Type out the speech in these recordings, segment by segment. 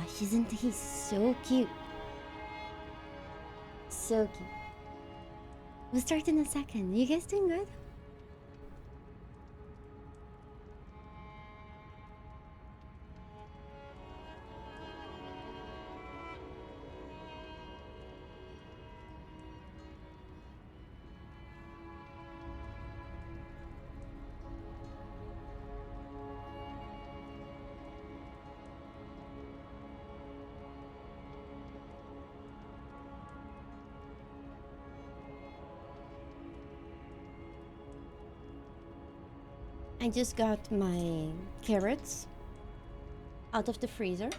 gosh, isn't he so cute? So cute. We'll start in a second. You guys doing good? I just got my carrots out of the freezer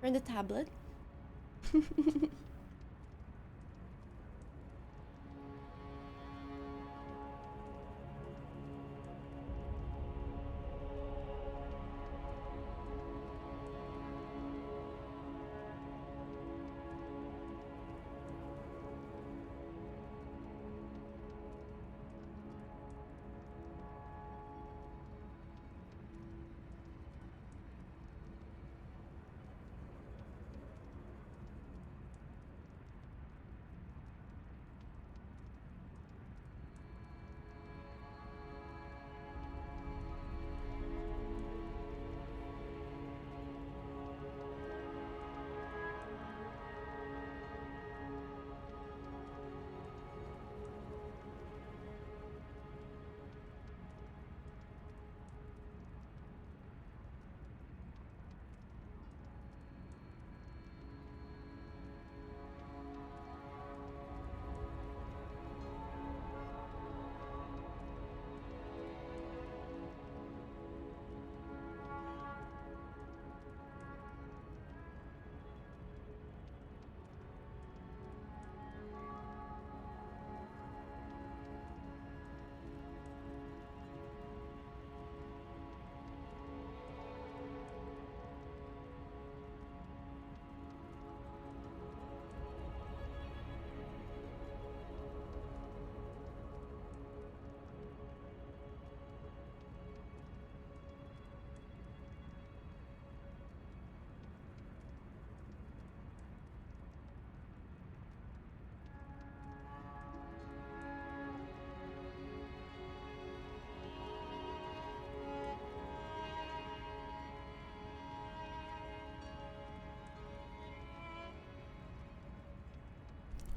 for the tablet.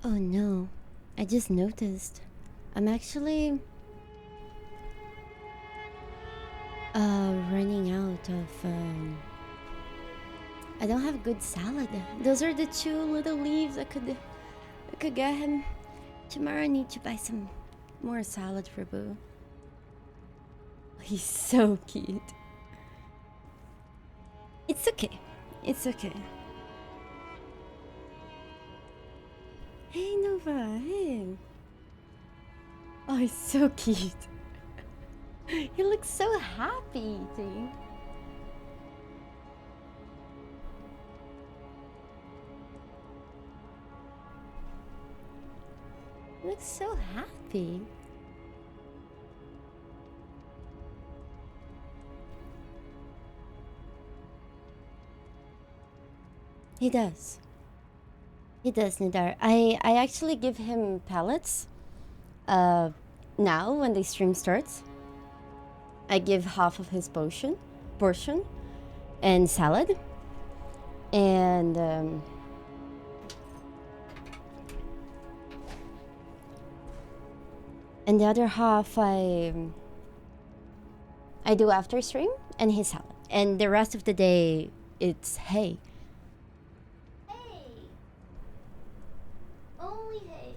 Oh no, I just noticed. I'm actually running out of I don't have good salad. Those are the two little leaves I could get him. Tomorrow I need to buy some more salad for Boo. He's so cute. It's okay. It's okay. Hey Nova, hey. Oh, he's so cute. He looks so happy eating. He looks so happy. He does. He does, Nidar. I actually give him pellets. Now when the stream starts, I give half of his portion, and salad, and the other half I do after stream and his salad, and the rest of the day it's hay. Hey! Only hay.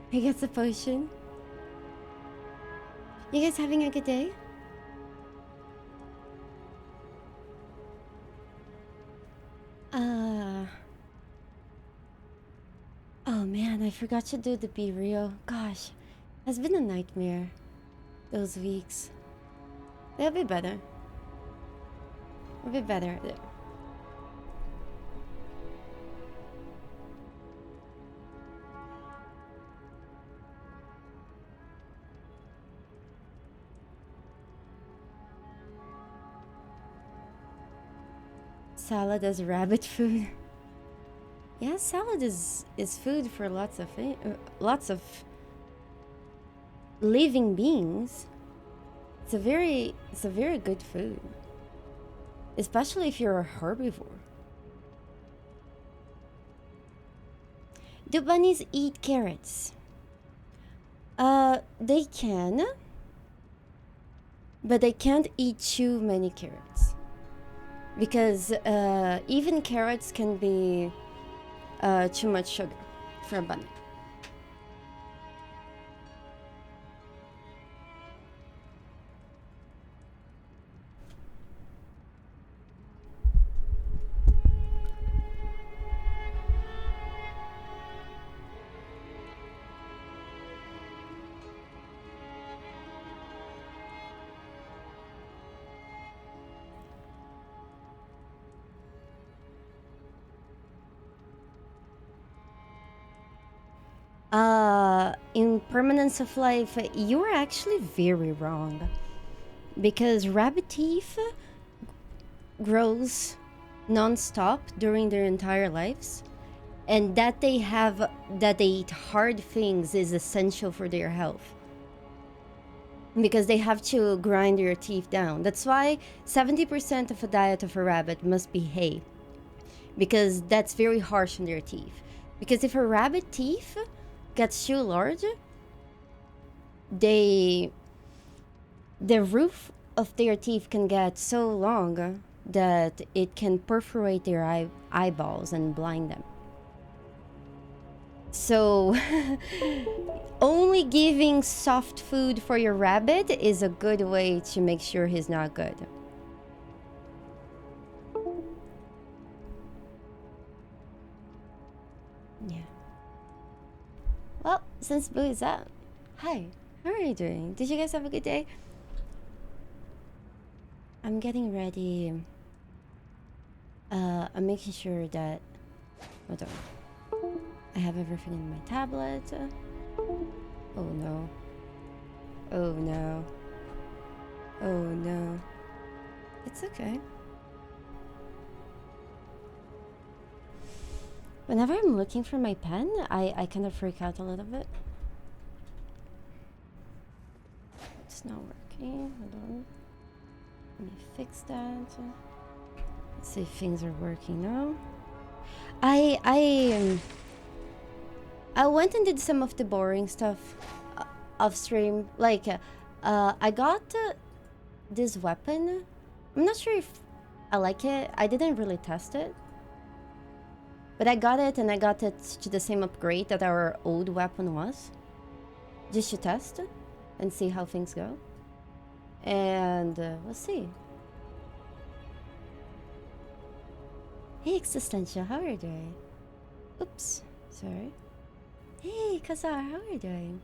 He gets a potion. You guys having a good day? Oh man, I forgot to do the Be Real. Gosh, has been a nightmare those weeks. They'll be better. It'll be better. Salad as rabbit food. Yeah, salad is food for lots of living beings. It's a very good food, especially if you're a herbivore. Do bunnies eat carrots? They can, but they can't eat too many carrots because even carrots can be too much sugar for a bunny. In Permanence of Life, you are actually very wrong. Because rabbit teeth grows non-stop during their entire lives. And that they eat hard things is essential for their health. Because they have to grind their teeth down. That's why 70% of a diet of a rabbit must be hay. Because that's very harsh on their teeth. Because if a rabbit teeth gets too large, the roof of their teeth can get so long that it can perforate their eyeballs and blind them. So only giving soft food for your rabbit is a good way to make sure he's not good. Yeah. Well, since Boo is out, hi, how are you doing? Did you guys have a good day? I'm getting ready. I'm making sure that, hold on, I have everything in my tablet. Oh no. Oh no. Oh no. It's okay. Whenever I'm looking for my pen, I kind of freak out a little bit. It's not working. Hold on. Let me fix that. Let's see if things are working now. I went and did some of the boring stuff off stream. Like, I got this weapon. I'm not sure if I like it. I didn't really test it. But I got it, and I got it to the same upgrade that our old weapon was. Just to test and see how things go. And we'll see. Hey, Existential, how are you doing? Oops, sorry. Hey, Kazar, how are you doing?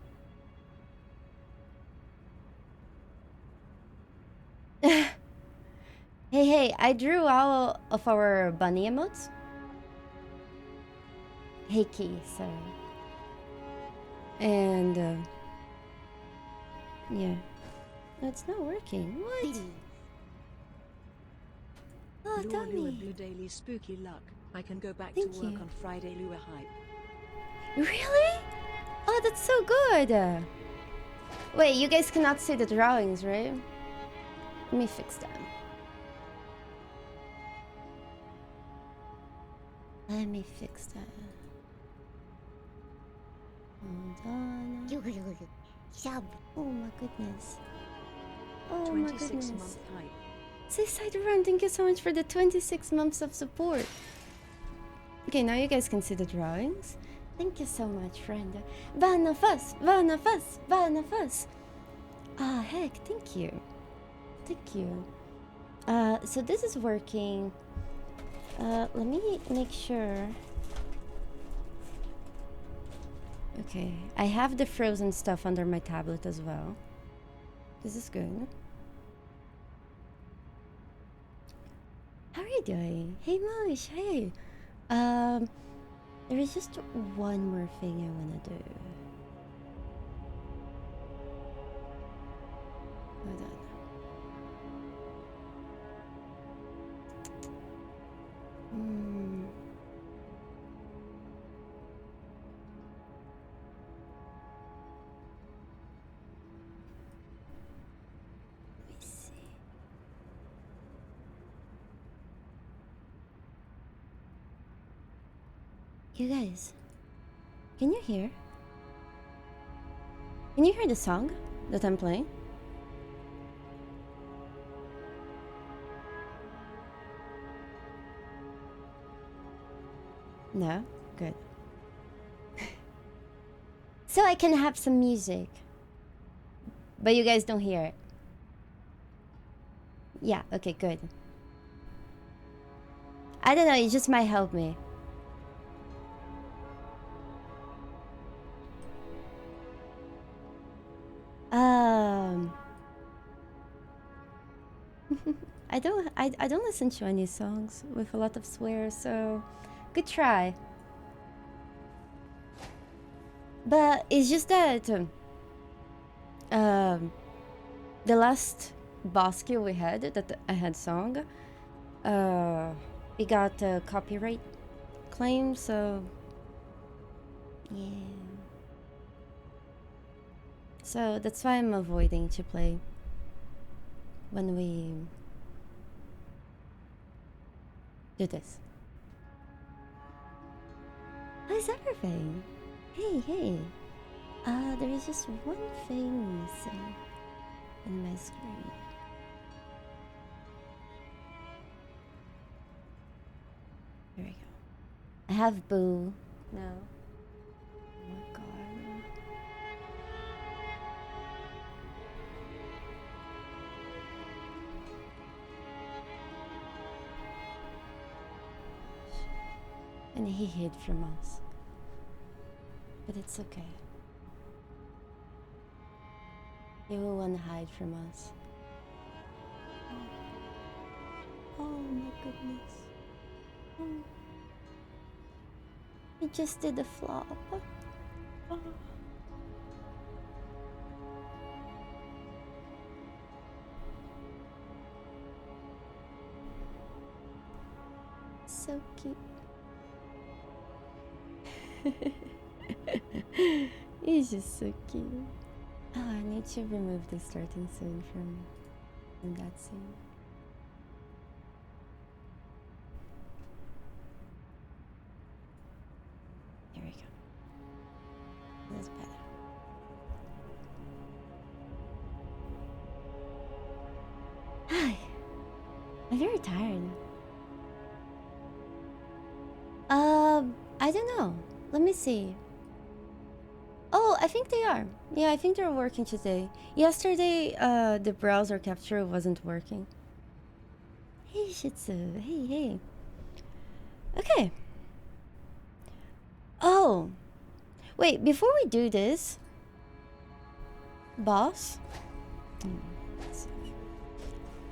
Hey, I drew all of our bunny emotes. Hey, Key, sorry. And, yeah. No, it's not working. What? Oh, Lure Tommy. Blue Daily Spooky Luck. I can go back Thank to work you. on Friday. Lure Hype. Really? Oh, that's so good. Wait, you guys cannot see the drawings, right? Let me fix that. Let me fix that. Hold on. Oh my goodness. Oh my 26 goodness. month hype. Seaside Run, thank you so much for the 26 months of support. Okay, now you guys can see the drawings. Thank you so much, friend. Vanafas, Vanafas, Vanafas. Ah, heck, thank you. Thank you. So this is working. Let me make sure. Okay, I have the frozen stuff under my tablet as well. This is good. How are you doing? Hey, Mosh, hey. There is just one more thing I want to do. Hold on. You guys, can you hear? Can you hear the song that I'm playing? No? Good. So I can have some music. But you guys don't hear it. Yeah, okay, good. I don't know, it just might help me. I don't listen to any songs with a lot of swears, so good try. But it's just that the last boss kill we had that I had song, it got a copyright claim, so yeah. So that's why I'm avoiding to play when we do this. How's everything? Hey. There is just one thing missing in my screen. Here we go. I have Boo now. Oh my god. And he hid from us. But it's okay. He will want to hide from us. Oh my goodness. Oh. He just did a flop. Oh. So cute. He's just so cute. Oh, I need to remove the starting scene from that scene. Here we go. That's better. Hi. I'm very tired. I don't know. Let me see. Oh, I think they are. Yeah, I think they're working today. Yesterday, the browser capture wasn't working. Hey, Shih Tzu. Hey. Okay. Oh. Wait, before we do this... Boss?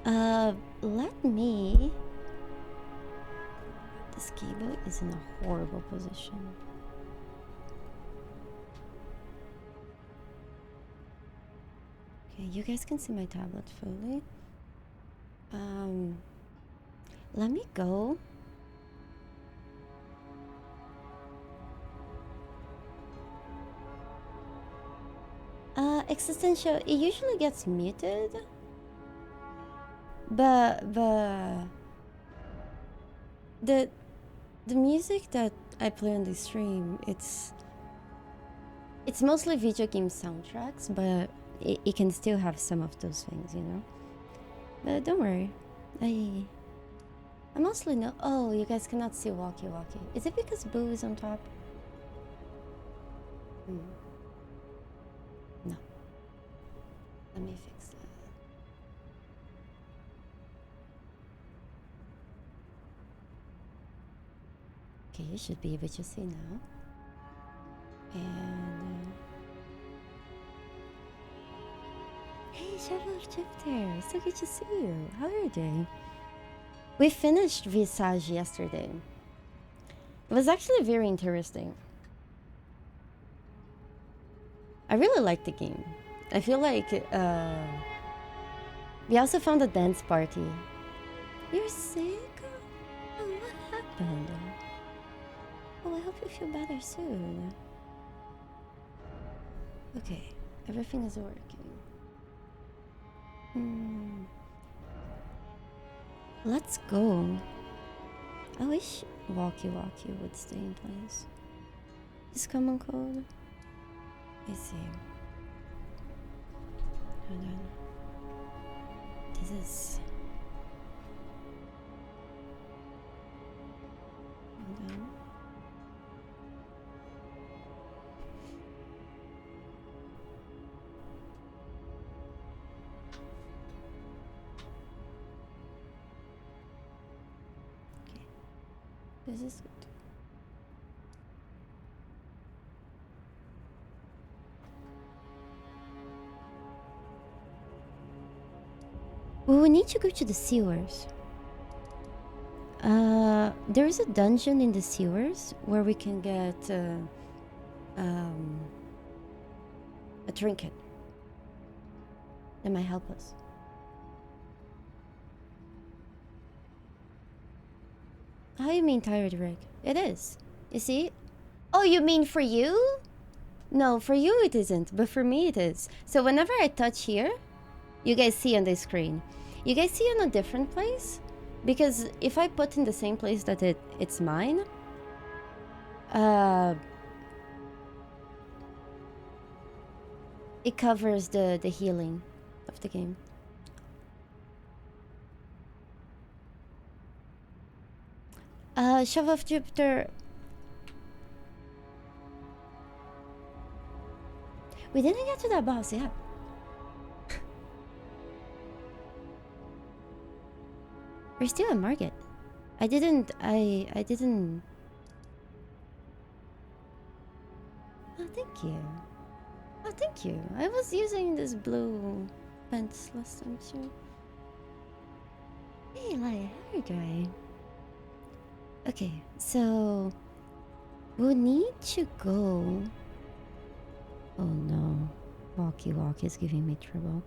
Let me... This keyboard is in a horrible position. Okay, you guys can see my tablet fully. Let me go. Existential, it usually gets muted. But the music that I play on the stream, it's mostly video game soundtracks, but it can still have some of those things, you know. But don't worry, I mostly know. Oh, you guys cannot see Walkie Walkie. Is it because Boo is on top? No. Let me fix that. Okay, you should be able to see now. And hey, Shadow of Jupiter, so good to see you. How are you doing? We finished Visage yesterday. It was actually very interesting. I really liked the game. I feel like we also found a dance party. You're sick? Oh, what happened? Oh, I hope you feel better soon. Okay, everything is working. Let's go. I wish walkie-walkie would stay in place. This common code. I see. Hold on. This is. Hold on. Okay. This is good. We will need to go to the sewers. There is a dungeon in the sewers where we can get a trinket that might help us. How you mean tired, Rick? It is. You see? Oh, you mean for you? No, for you it isn't, but for me it is. So whenever I touch here, you guys see on the screen. You guys see in a different place? Because if I put in the same place that it's mine, it covers the healing of the game. Shovel of Jupiter. We didn't get to that boss yet. We're still at market. I didn't. Oh, thank you. Oh, thank you. I was using this blue pants last time too. Hey, Eli, how are you doing? Okay, so we'll need to go. Oh no, walkie-walkie is giving me trouble.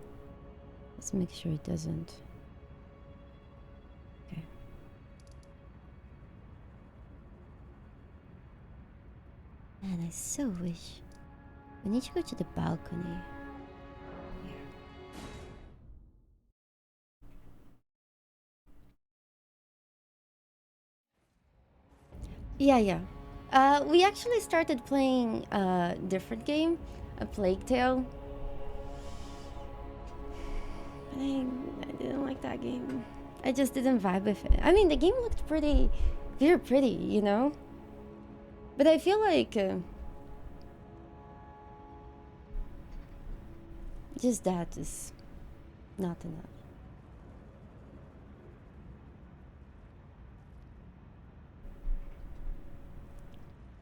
Let's make sure it doesn't. Okay. Man, I so wish. We need to go to the balcony. Yeah. We actually started playing a different game, a Plague Tale. I didn't like that game. I just didn't vibe with it. I mean, the game looked very pretty, you know? But I feel like just that is not enough.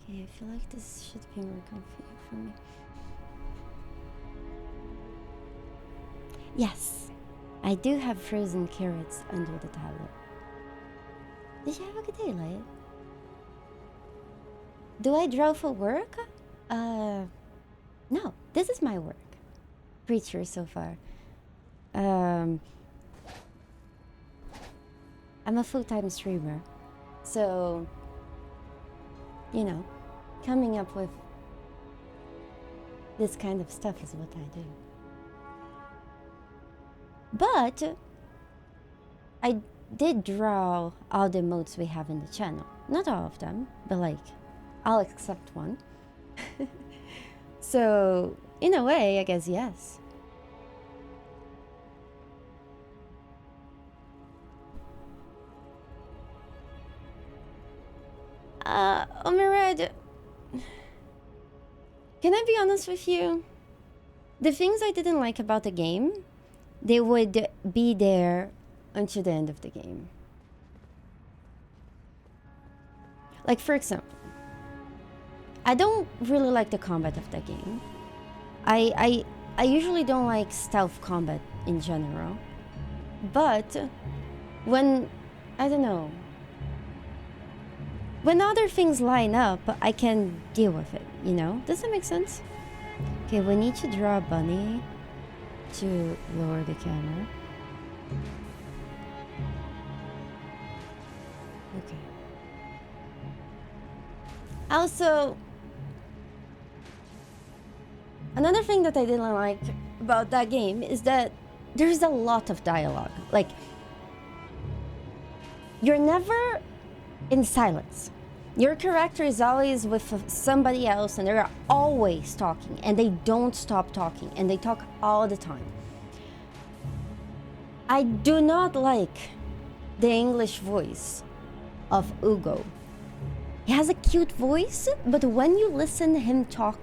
Okay, I feel like this should be more comfy for me. Yes, I do have frozen carrots under the tablet. Did you have a good day, Light? Do I draw for work? No, this is my work. Preacher so far. I'm a full-time streamer, so you know, coming up with this kind of stuff is what I do. But I did draw all the emotes we have in the channel. Not all of them, but like, I'll accept one. So, in a way, I guess yes. Omered, can I be honest with you? The things I didn't like about the game, they would be there until the end of the game. Like, for example, I don't really like the combat of the game. I usually don't like stealth combat in general. But when, I don't know, when other things line up, I can deal with it, you know? Does that make sense? Okay, we need to draw a bunny to lower the camera. Okay. Also, another thing that I didn't like about that game is that there's a lot of dialogue. Like, you're never in silence. Your character is always with somebody else and they're always talking and they don't stop talking and they talk all the time. I do not like the English voice of Ugo. He has a cute voice, but when you listen to him talk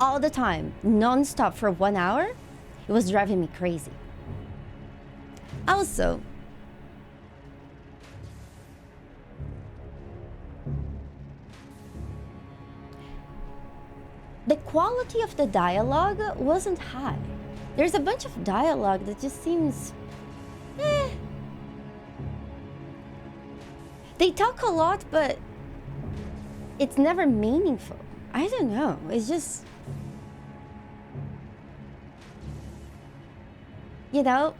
all the time, non-stop for 1 hour, it was driving me crazy. Also, the quality of the dialogue wasn't high. There's a bunch of dialogue that just seems... They talk a lot, but it's never meaningful. I don't know. It's just... You know?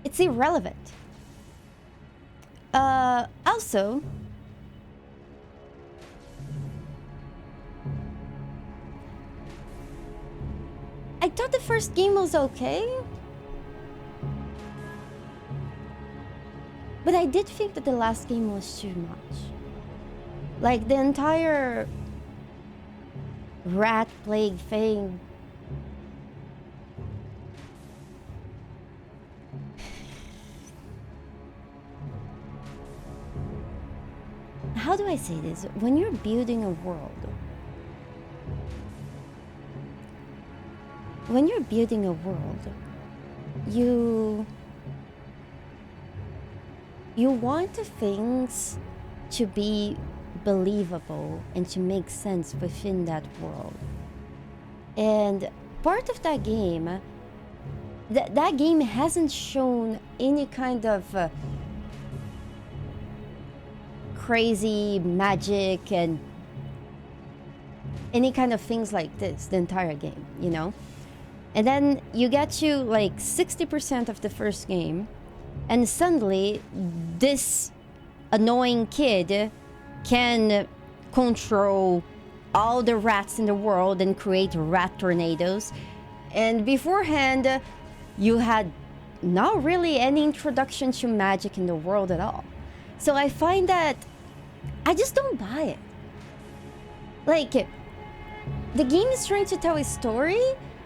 It's irrelevant. Also... I thought the first game was okay. But I did think that the last game was too much. Like the entire rat plague thing. How do I say this? When you're building a world, you want the things to be believable and to make sense within that world. And part of that game, that game hasn't shown any kind of crazy magic and any kind of things like this the entire game, you know? And then you get to like 60% of the first game, and suddenly this annoying kid can control all the rats in the world and create rat tornadoes. And beforehand, you had not really any introduction to magic in the world at all. So I find that I just don't buy it. Like, the game is trying to tell a story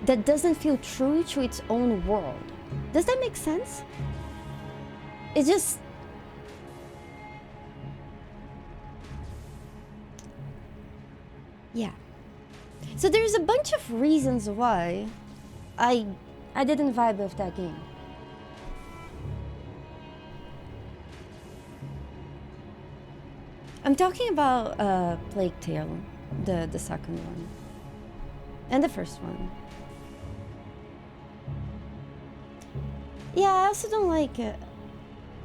that doesn't feel true to its own world. Does that make sense? It just... Yeah. So there's a bunch of reasons why I didn't vibe with that game. I'm talking about Plague Tale, the second one. And the first one. Yeah, I also don't like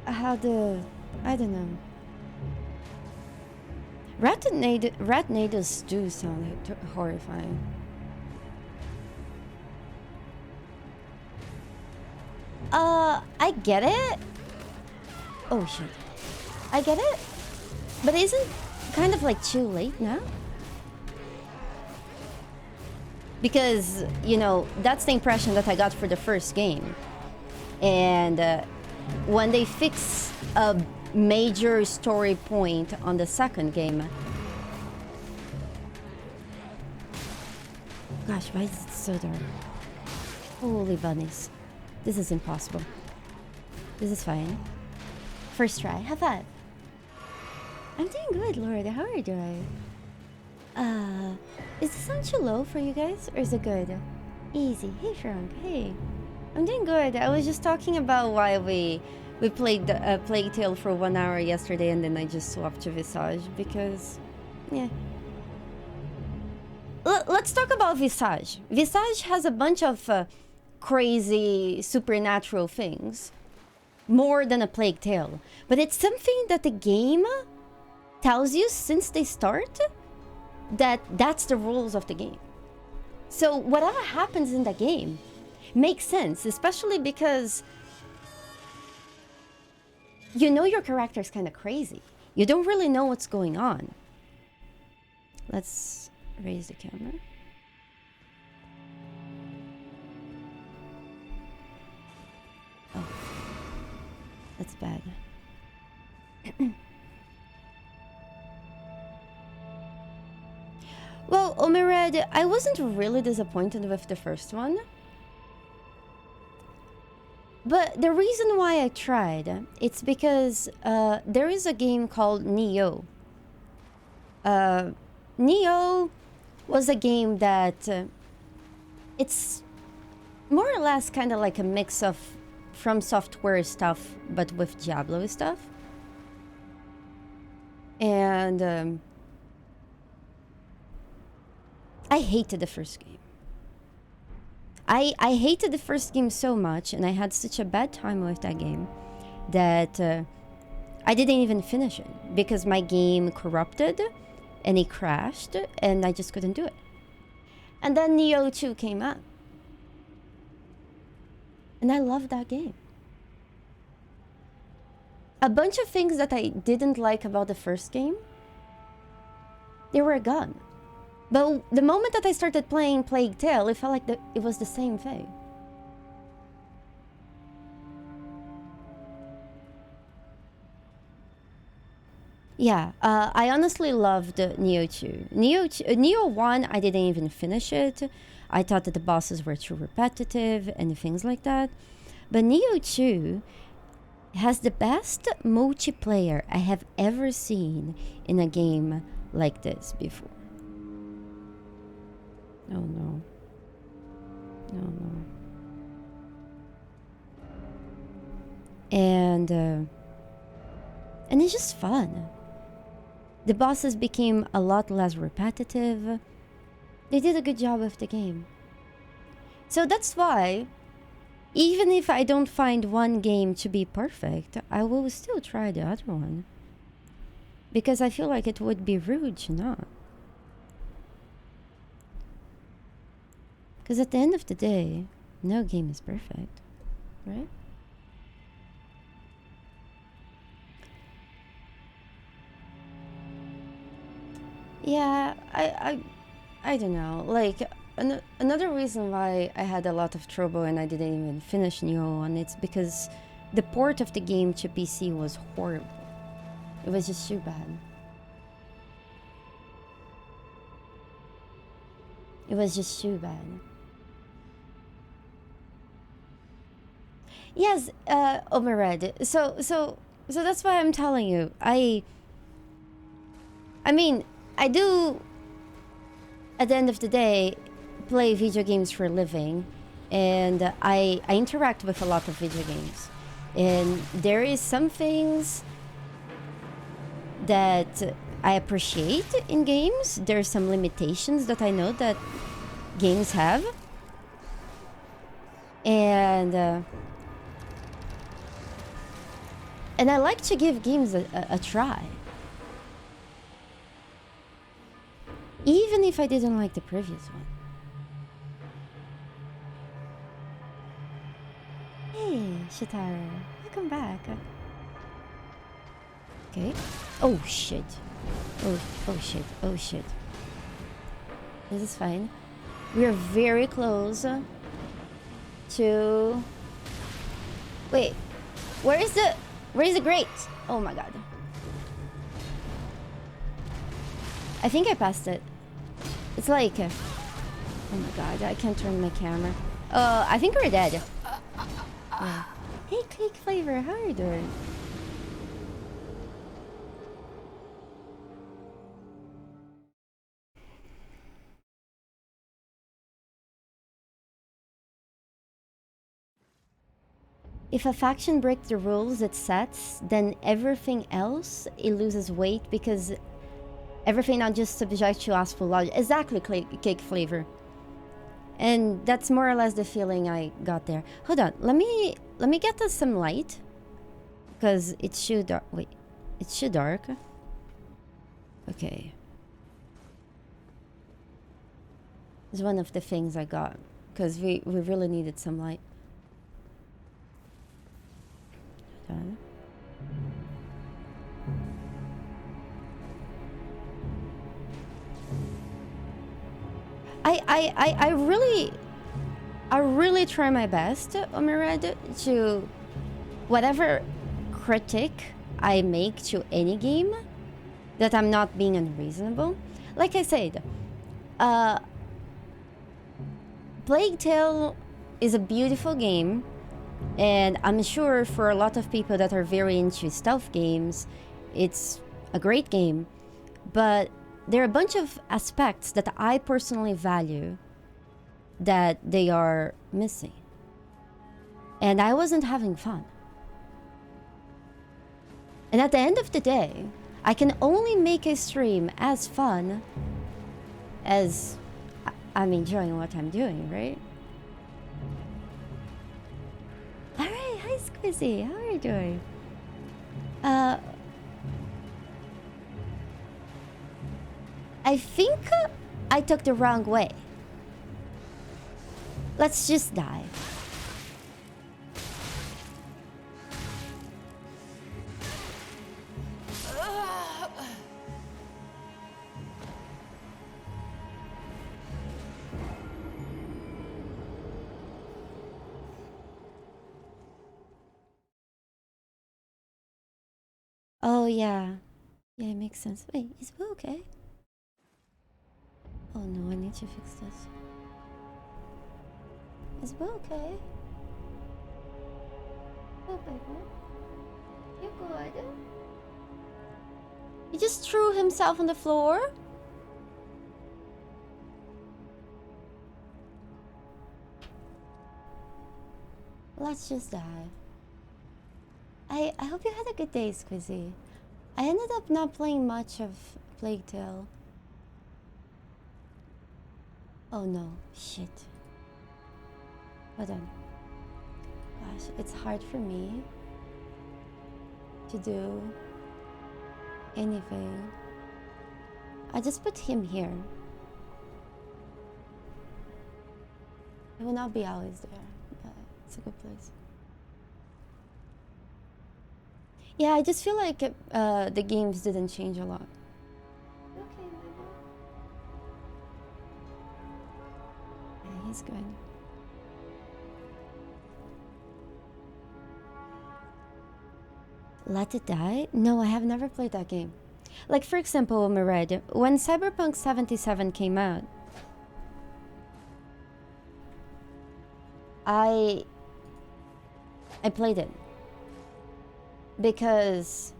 how the... I don't know. Ratnados do sound horrifying. I get it. Oh shit. I get it. But isn't kind of like too late now? Because, you know, that's the impression that I got for the first game. And when they fix a major story point on the second game... Gosh, why is it so dark? Holy bunnies. This is impossible. This is fine. First try. Have fun. I'm doing good, Lord. How are you doing? Is the sound too low for you guys? Or is it good? Easy. Hey, Shrunk. Hey. I'm doing good. I was just talking about why we played the Plague Tale for 1 hour yesterday, and then I just swapped to Visage because, yeah. Let's talk about Visage. Visage has a bunch of crazy supernatural things, more than a Plague Tale, but it's something that the game tells you since they start that that's the rules of the game. So whatever happens in the game makes sense, especially because you know your character is kind of crazy. You don't really know what's going on. Let's raise the camera. Oh. That's bad. Well, Omered, I wasn't really disappointed with the first one. But the reason why I tried, it's because there is a game called Nioh. Nioh was a game that it's more or less kind of like a mix of From Software stuff, but with Diablo stuff. And I hated the first game. I hated the first game so much, and I had such a bad time with that game that I didn't even finish it because my game corrupted and it crashed and I just couldn't do it. And then Nioh 2 came out. And I loved that game. A bunch of things that I didn't like about the first game, they were gone. But the moment that I started playing Plague Tale, it felt like it was the same thing. Yeah, I honestly loved Nioh 2. Nioh 1, I didn't even finish it. I thought that the bosses were too repetitive and things like that. But Nioh 2 has the best multiplayer I have ever seen in a game like this before. Oh no. Oh no. And it's just fun. The bosses became a lot less repetitive. They did a good job with the game. So that's why, even if I don't find one game to be perfect, I will still try the other one. Because I feel like it would be rude to not. Because at the end of the day, no game is perfect, right? Yeah, I don't know. Like, another reason why I had a lot of trouble and I didn't even finish Nioh, and it's because the port of the game to PC was horrible. It was just too bad. It was just too bad. Yes, Omered. So that's why I'm telling you. I mean, I do, at the end of the day, play video games for a living, and I interact with a lot of video games. And there is some things that I appreciate in games. There are some limitations that I know that games have. And I like to give games a try. Even if I didn't like the previous one. Hey, Shitara. Welcome back. Okay. Oh, shit. Oh, shit. Oh, shit. This is fine. We are very close to... Wait. Where is the grate? Oh my god. I think I passed it. It's like... oh my god, I can't turn my camera. I think we're dead. Yeah. Hey, Cake Flavor, how are you doing? If a faction breaks the rules it sets, then everything else, it loses weight because everything not just subject to useful logic. Exactly, Cake Flavor. And that's more or less the feeling I got there. Hold on, let me get us some light. Because it's too dark. Wait, it's too dark. Okay. It's one of the things I got. Because we really needed some light. Hold on. I really try my best, Omered, to whatever critic I make to any game, that I'm not being unreasonable. Like I said, Plague Tale is a beautiful game, and I'm sure for a lot of people that are very into stealth games, it's a great game. But there are a bunch of aspects that I personally value that they are missing. And I wasn't having fun. And at the end of the day, I can only make a stream as fun as I'm enjoying what I'm doing, right? Alright, hi Squizzy, how are you doing? I think I took the wrong way. Let's just die. Oh yeah. Yeah, it makes sense. Wait, is Boo okay? Oh no, I need to fix this. Is Boo okay? Oh baby. You good? He just threw himself on the floor? Let's just die. I hope you had a good day, Squizzy. I ended up not playing much of Plague Tale. Oh no, shit. Hold on. Gosh, it's hard for me to do anything. I just put him here. It will not be always there, but it's a good place. Yeah, I just feel like the games didn't change a lot. Okay, baby. Yeah, he's good. Let It Die? No, I have never played that game. Like, for example, Mered, when Cyberpunk 77 came out, I played it. Because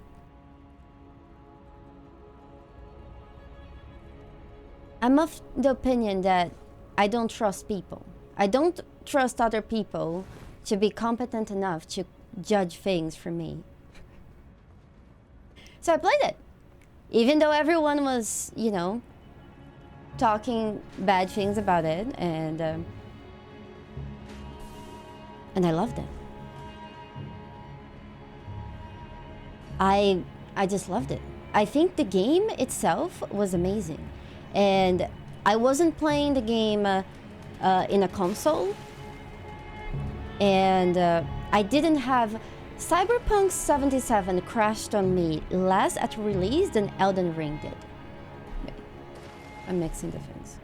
I'm of the opinion that I don't trust people. I don't trust other people to be competent enough to judge things for me. So I played it. Even though everyone was, you know, talking bad things about it, and I loved it. I just loved it. I think the game itself was amazing. And I wasn't playing the game in a console. And I didn't have... Cyberpunk 77 crashed on me less at release than Elden Ring did. Wait, I'm mixing the things.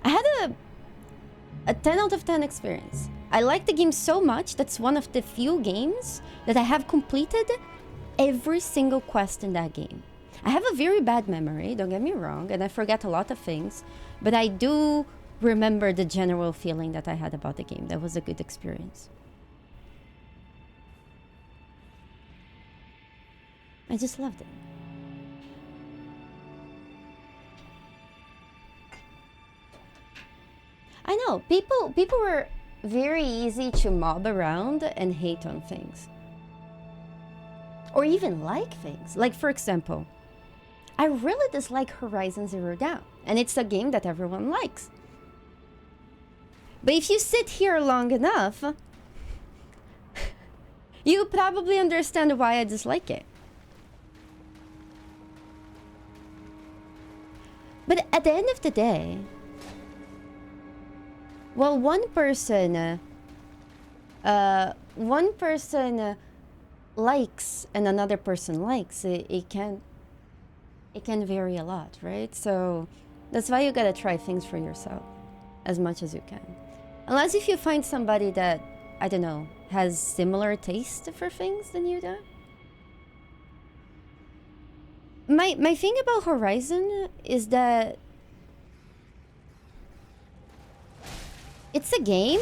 I had a 10 out of 10 experience. I like the game so much, that's one of the few games that I have completed every single quest in that game. I have a very bad memory, don't get me wrong, and I forget a lot of things, but I do remember the general feeling that I had about the game. That was a good experience. I just loved it. I know, people were very easy to mob around and hate on things. Or even like things. Like, for example, I really dislike Horizon Zero Dawn, and it's a game that everyone likes. But if you sit here long enough, you probably understand why I dislike it. But at the end of the day, well, one person likes and another person likes, it can vary a lot, right? So that's why you gotta try things for yourself as much as you can. Unless if you find somebody that I don't know, has similar taste for things than you do. My thing about Horizon is that it's a game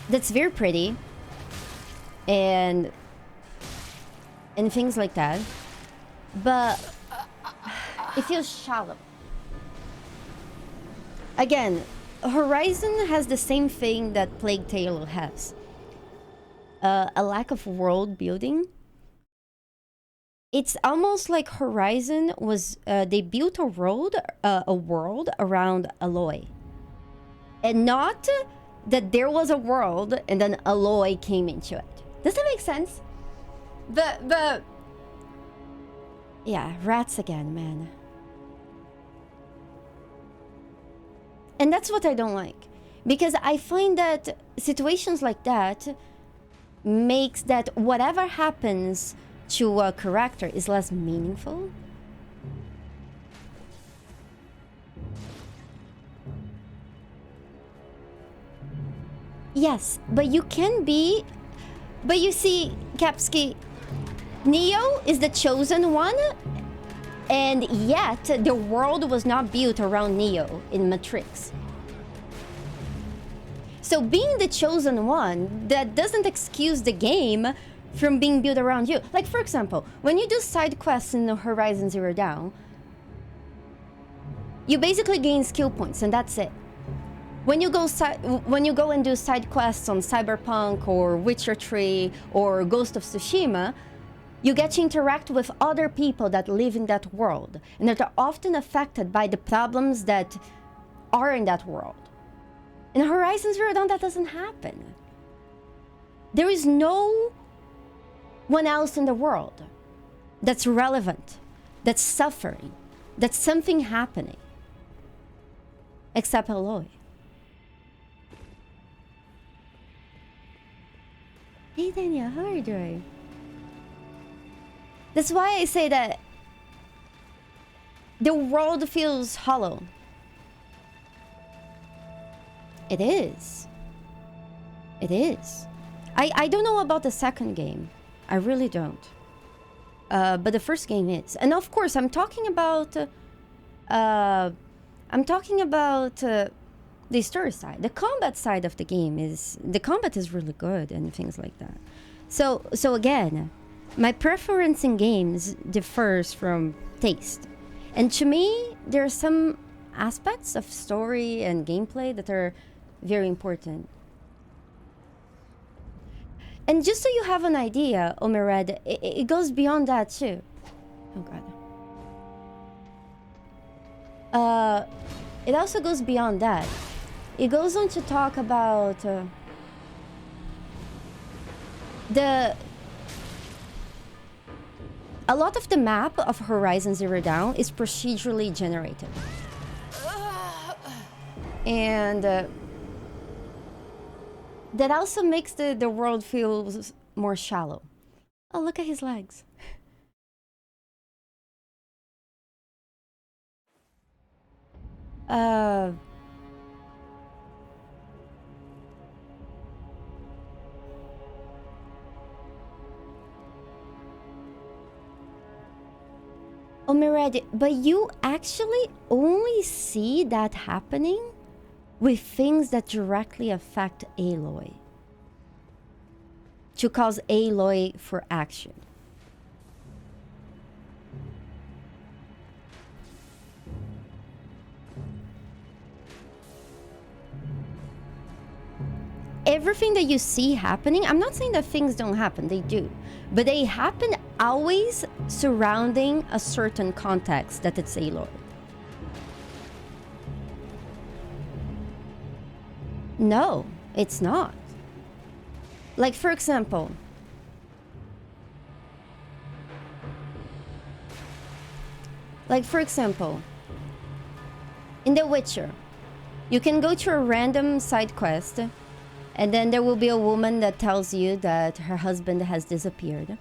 that's very pretty and things like that, but it feels shallow. Again, Horizon has the same thing that Plague Tale has. A lack of world building. It's almost like Horizon was they built a world around Aloy, and not that there was a world and then Aloy came into it. Does that make sense? But yeah, rats again, man. And that's what I don't like, because I find that situations like that makes that whatever happens to a character is less meaningful. Yes, but you can be... But you see, Kapsky, Neo is the chosen one, and yet the world was not built around Neo in Matrix. So being the chosen one, that doesn't excuse the game from being built around you. Like, for example, when you do side quests in Horizon Zero Dawn, you basically gain skill points, and that's it. When you go and do side quests on Cyberpunk or Witcher 3 or Ghost of Tsushima, you get to interact with other people that live in that world, and that are often affected by the problems that are in that world. In Horizon Zero Dawn, that doesn't happen. There is no one else in the world that's relevant, that's suffering, that's something happening, except Aloy. Hey Daniel, how are you doing? That's why I say that the world feels hollow. It is. It is. I don't know about the second game. I really don't. But the first game is. And of course, I'm talking about the story side. The combat side of the game is... The combat is really good and things like that. So again, my preference in games differs from taste. And to me, there are some aspects of story and gameplay that are very important. And just so you have an idea, Omered, it goes beyond that too. Oh god. It also goes beyond that. It goes on to talk about a lot of the map of Horizon Zero Dawn is procedurally generated. And that also makes the world feel more shallow. Oh, look at his legs. Omered, but you actually only see that happening with things that directly affect Aloy, to cause Aloy for action. Everything that you see happening, I'm not saying that things don't happen, they do, but they happen always surrounding a certain context that it's Aloy. No, it's not. Like, for example, in The Witcher, you can go to a random side quest, and then there will be a woman that tells you that her husband has disappeared,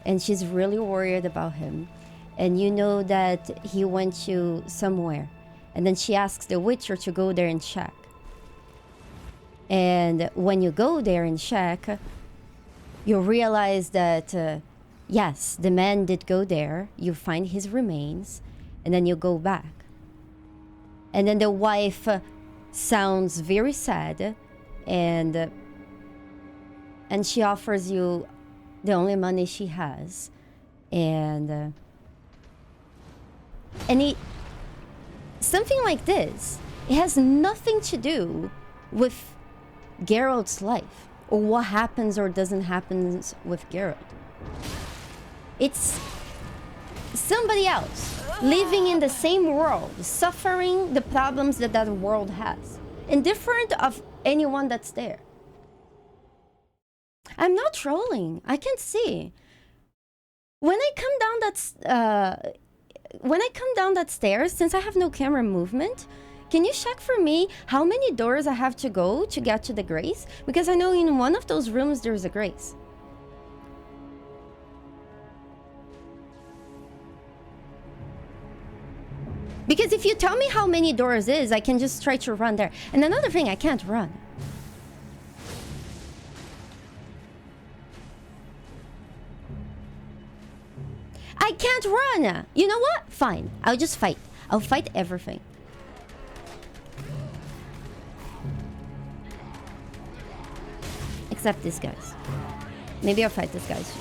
and she's really worried about him, and you know that he went to somewhere, and then she asks the Witcher to go there and check. And when you go there and check, you realize that, yes, the man did go there. You find his remains, and then you go back. And then the wife sounds very sad, and she offers you the only money she has, and something like this. It has nothing to do with Geralt's life or what happens or doesn't happen with Geralt. It's somebody else living in the same world, suffering the problems that that world has, indifferent of anyone that's there. I'm not trolling. I can see. When I come down that stairs, since I have no camera movement, can you check for me how many doors I have to go to get to the Grace? Because I know in one of those rooms there's a Grace. Because if you tell me how many doors is, I can just try to run there. And another thing, I can't run. I can't run! You know what? Fine. I'll just fight. I'll fight everything. Except these guys. Maybe I'll fight these guys too.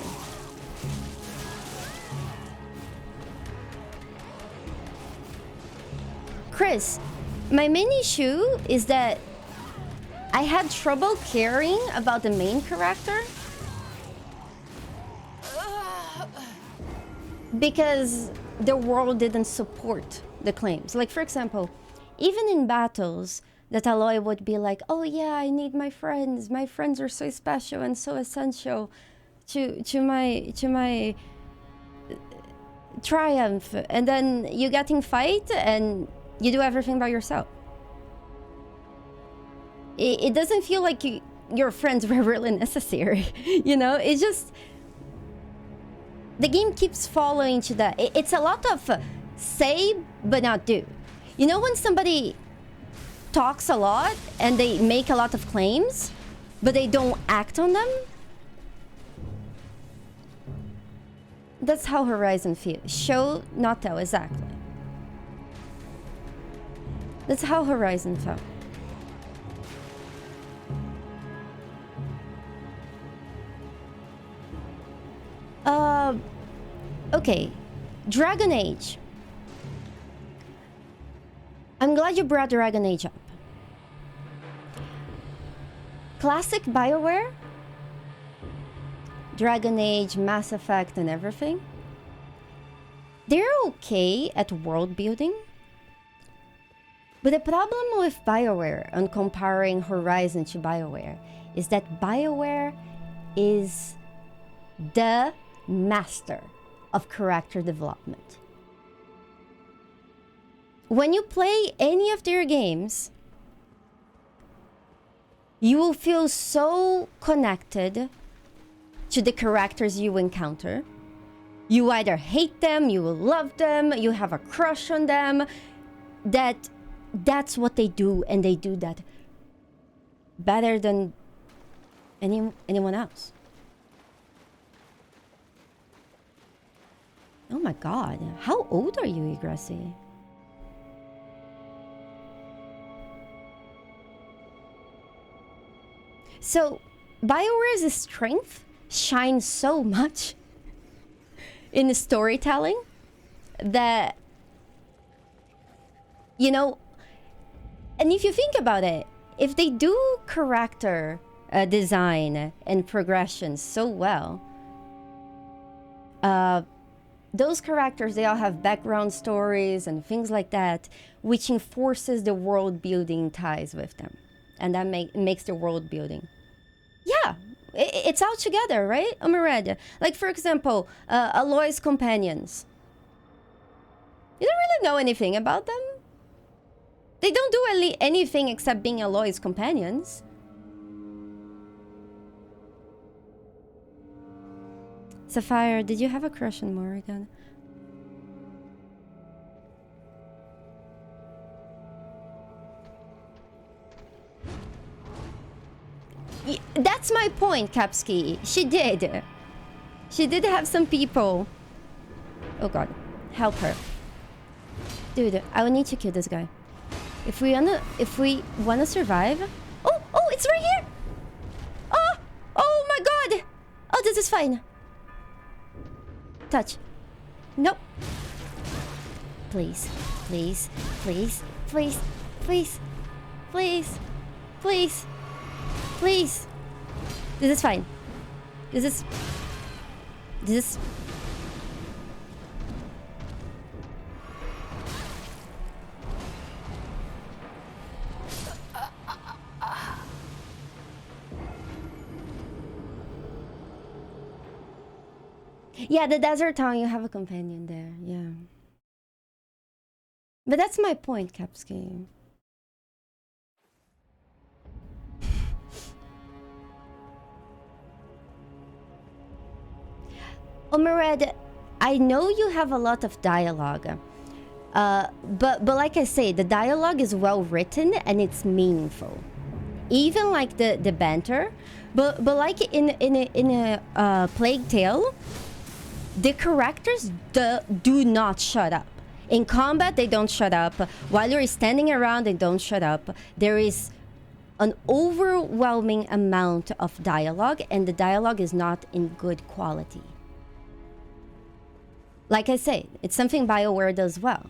Chris, my main issue is that I had trouble caring about the main character because the world didn't support the claims. Like, for example, even in battles, that Aloy would be like, oh yeah, I need my friends. My friends are so special and so essential to my triumph. And then you get in fight and you do everything by yourself. It doesn't feel like your friends were really necessary. You know, it's just... The game keeps following to that. It's a lot of say, but not do. You know when somebody talks a lot and they make a lot of claims, but they don't act on them? That's how Horizon feels. Show, not tell, exactly. That's how Horizon felt. Okay. Dragon Age. I'm glad you brought Dragon Age up. Classic BioWare, Dragon Age, Mass Effect, and everything, they're okay at world building. But the problem with BioWare, and comparing Horizon to BioWare, is that BioWare is the master of character development. When you play any of their games, you will feel so connected to the characters you encounter. You either hate them, you will love them, you have a crush on them. That's what they do, and they do that better than anyone else. Oh my god, how old are you, Yggdrasil? So, BioWare's strength shines so much in the storytelling that, you know, and if you think about it, if they do character design and progression so well, those characters, they all have background stories and things like that, which enforces the world building ties with them. And that makes the world building. Yeah, it's all together, right? Omered. Like, for example, Aloy's companions. You don't really know anything about them. They don't do anything except being Aloy's companions. Sapphire, did you have a crush on Morrigan? That's my point, Kapsky. She did. She did have some people. Oh god. Help her. Dude, I will need to kill this guy. If we wanna survive. Oh, it's right here! Oh my god! Oh, this is fine. Touch. Nope. Please. Please. Please. Please. Please. Please. Please. Please. This is fine. This is... Yeah, the desert town, you have a companion there, yeah. But that's my point, Kapsky. Omered, I know you have a lot of dialogue. But like I say, the dialogue is well written and it's meaningful. Even like the banter, but like in a Plague Tale, the characters do not shut up. In combat, they don't shut up. While you're standing around, they don't shut up. There is an overwhelming amount of dialogue, and the dialogue is not in good quality. Like I say, it's something BioWare does well.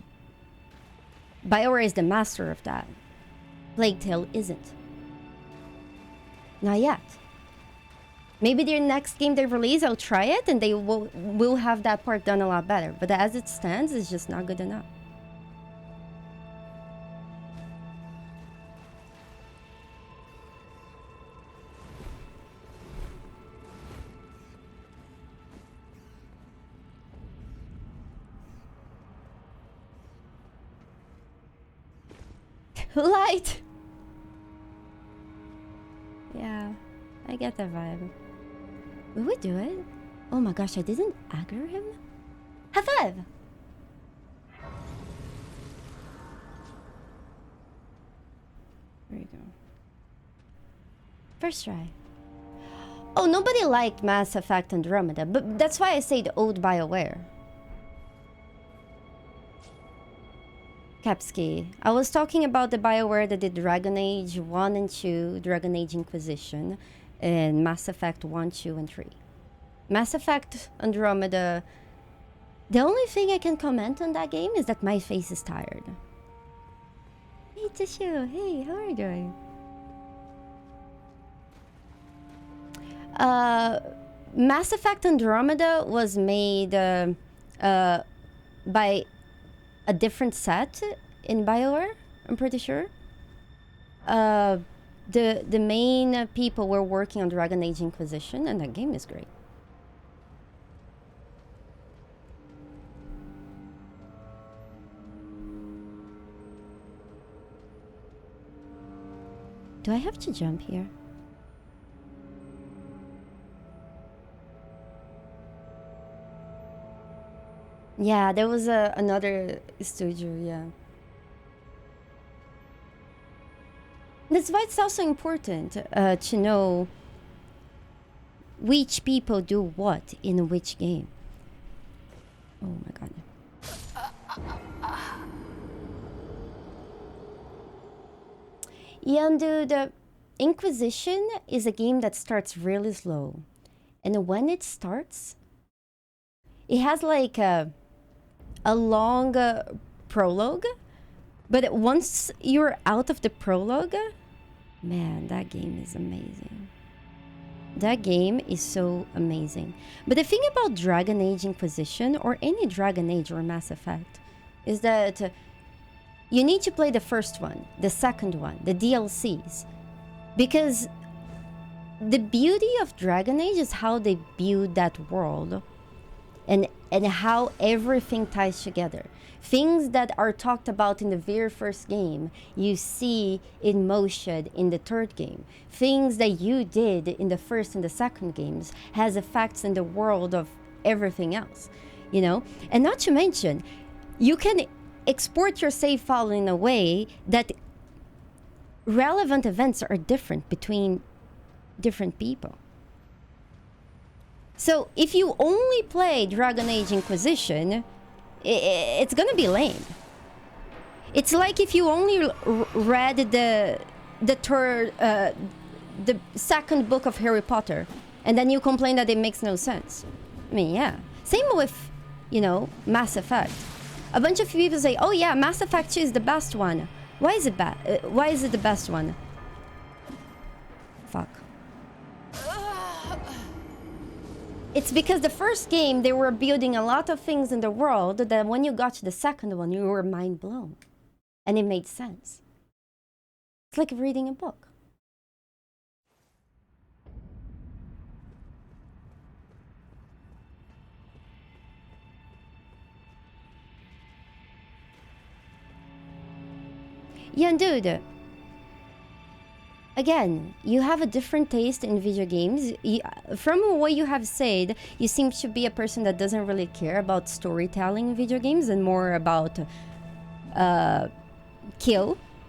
BioWare is the master of that. Plague Tale isn't. Not yet. Maybe their next game they release, I'll try it, and they will have that part done a lot better. But as it stands, it's just not good enough. Light! Yeah, I get the vibe. Will we do it? Oh my gosh, I didn't aggro him? High five! There you go. First try. Oh, nobody liked Mass Effect Andromeda, but that's why I say the old BioWare. Kapsky, I was talking about the BioWare that did Dragon Age 1 and 2, Dragon Age Inquisition, and Mass Effect 1, 2, and 3. Mass Effect Andromeda, the only thing I can comment on that game is that my face is tired. Hey Tissue, hey, how are you doing? Mass Effect Andromeda was made by a different set in BioWare, I'm pretty sure. The main people were working on Dragon Age Inquisition, and that game is great. Do I have to jump here? Yeah, there was another studio, yeah. That's why it's also important to know which people do what in which game. Oh my god. Yeah, dude, the Inquisition is a game that starts really slow. And when it starts, it has like a long prologue, but once you're out of the prologue, man, that game is amazing. That game is so amazing. But the thing about Dragon Age Inquisition, or any Dragon Age or Mass Effect, is that you need to play the first one, the second one, the DLCs. Because the beauty of Dragon Age is how they build that world. And how everything ties together. Things that are talked about in the very first game, you see in motion in the third game. Things that you did in the first and the second games has effects in the world of everything else, you know? And not to mention, you can export your save file in a way that relevant events are different between different people. So if you only play Dragon Age Inquisition, it's gonna be lame. It's like if you only read the second book of Harry Potter, and then you complain that it makes no sense. I mean, yeah. Same with, Mass Effect. A bunch of people say, "Oh yeah, Mass Effect 2 is the best one." Why is it bad? Why is it the best one? Fuck. It's because the first game, they were building a lot of things in the world that when you got to the second one, you were mind blown. And it made sense. It's like reading a book. Yeah, dude. Again, you have a different taste in video games. From what you have said, you seem to be a person that doesn't really care about storytelling in video games and more about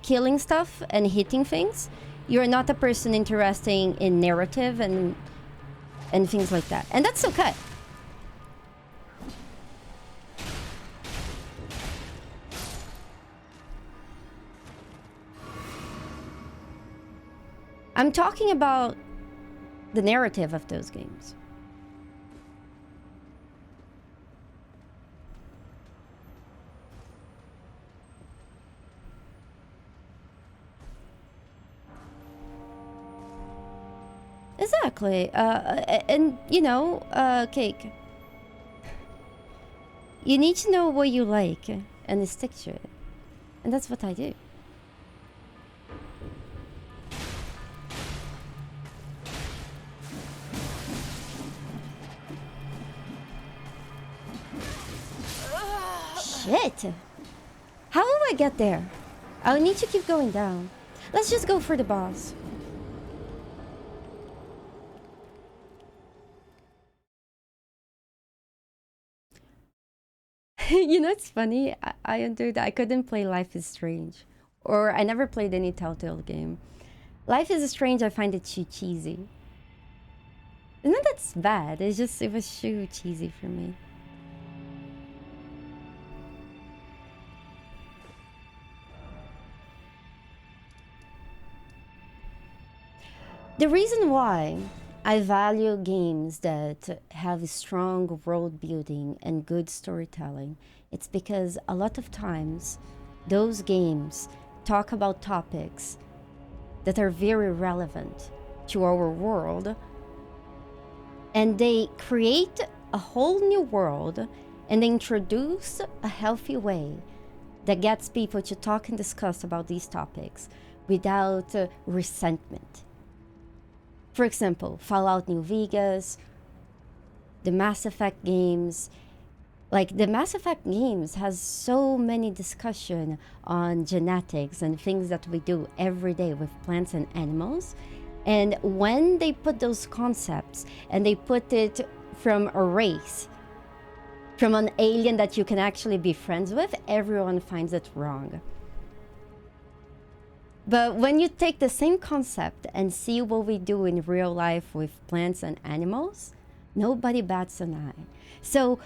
killing stuff and hitting things. You're not a person interested in narrative and things like that. And that's okay. I'm talking about the narrative of those games. Exactly. And, Cake. You need to know what you like and stick to it. And that's what I do. Shit! How will I get there? I'll need to keep going down. Let's just go for the boss. It's funny. I couldn't play Life is Strange. Or I never played any Telltale game. Life is Strange, I find it too cheesy. Not that's bad. It was too cheesy for me. The reason why I value games that have strong world building and good storytelling, it's because a lot of times those games talk about topics that are very relevant to our world, and they create a whole new world and they introduce a healthy way that gets people to talk and discuss about these topics without resentment. For example, Fallout New Vegas, the Mass Effect games. Like, the Mass Effect games has so many discussion on genetics and things that we do every day with plants and animals. And when they put those concepts and they put it from a race, from an alien that you can actually be friends with, everyone finds it wrong. But when you take the same concept and see what we do in real life with plants and animals, nobody bats an eye. So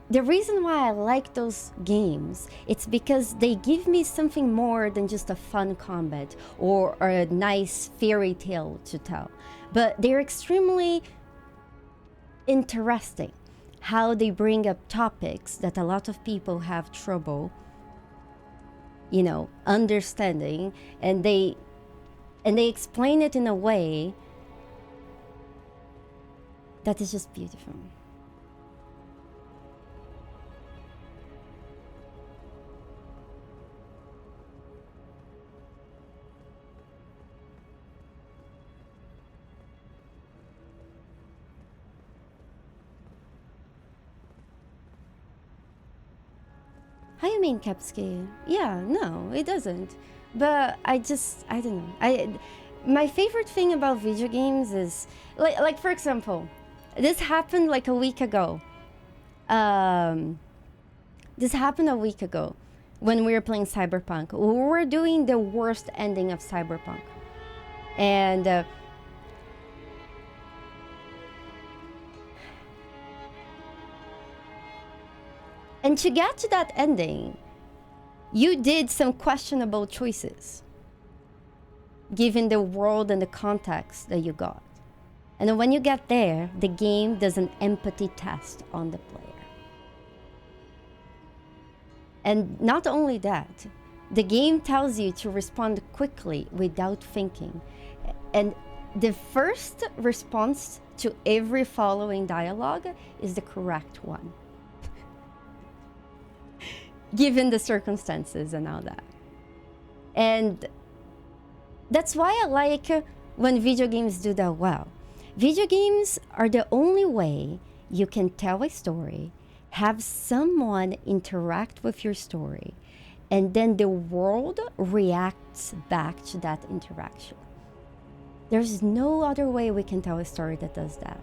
the reason why I like those games, it's because they give me something more than just a fun combat or a nice fairy tale to tell. But they're extremely interesting how they bring up topics that a lot of people have trouble understanding, and they explain it in a way that is just beautiful. How you mean, Kepski? Yeah, no, it doesn't. But I don't know. My favorite thing about video games is, like for example, this happened like a week ago. This happened a week ago when we were playing Cyberpunk. We were doing the worst ending of Cyberpunk. And And to get to that ending, you did some questionable choices, given the world and the context that you got. And then when you get there, the game does an empathy test on the player. And not only that, the game tells you to respond quickly without thinking. And the first response to every following dialogue is the correct one, given the circumstances and all that. And that's why I like when video games do that well. Video games are the only way you can tell a story, have someone interact with your story, and then the world reacts back to that interaction. There's no other way we can tell a story that does that.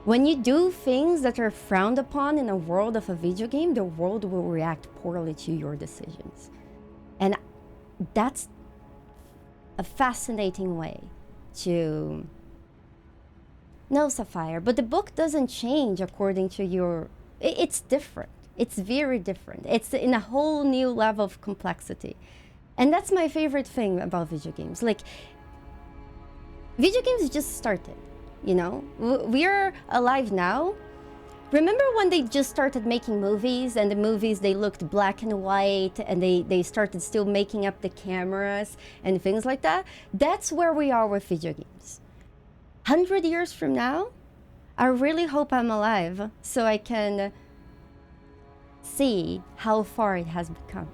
When you do things that are frowned upon in a world of a video game, the world will react poorly to your decisions. And that's a fascinating way to know Sapphire. But the book doesn't change according to your... It's different. It's very different. It's in a whole new level of complexity. And that's my favorite thing about video games. Like, video games just started, you know? We're alive now. Remember when they just started making movies, and the movies, they looked black and white, and they started still making up the cameras and things like that? That's where we are with video games. 100 years from now, I really hope I'm alive so I can see how far it has become.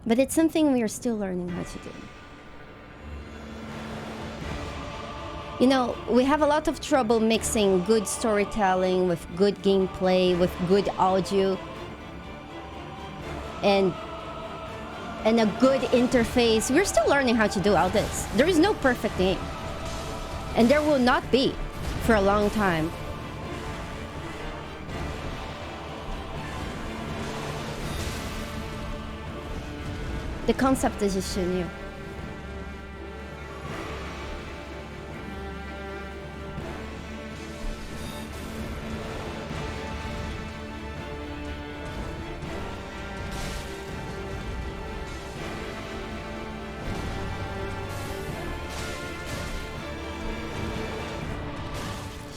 But it's something we are still learning how to do. You know, we have a lot of trouble mixing good storytelling with good gameplay, with good audio, and a good interface. We're still learning how to do all this. There is no perfect game. And there will not be for a long time. The concept is just new.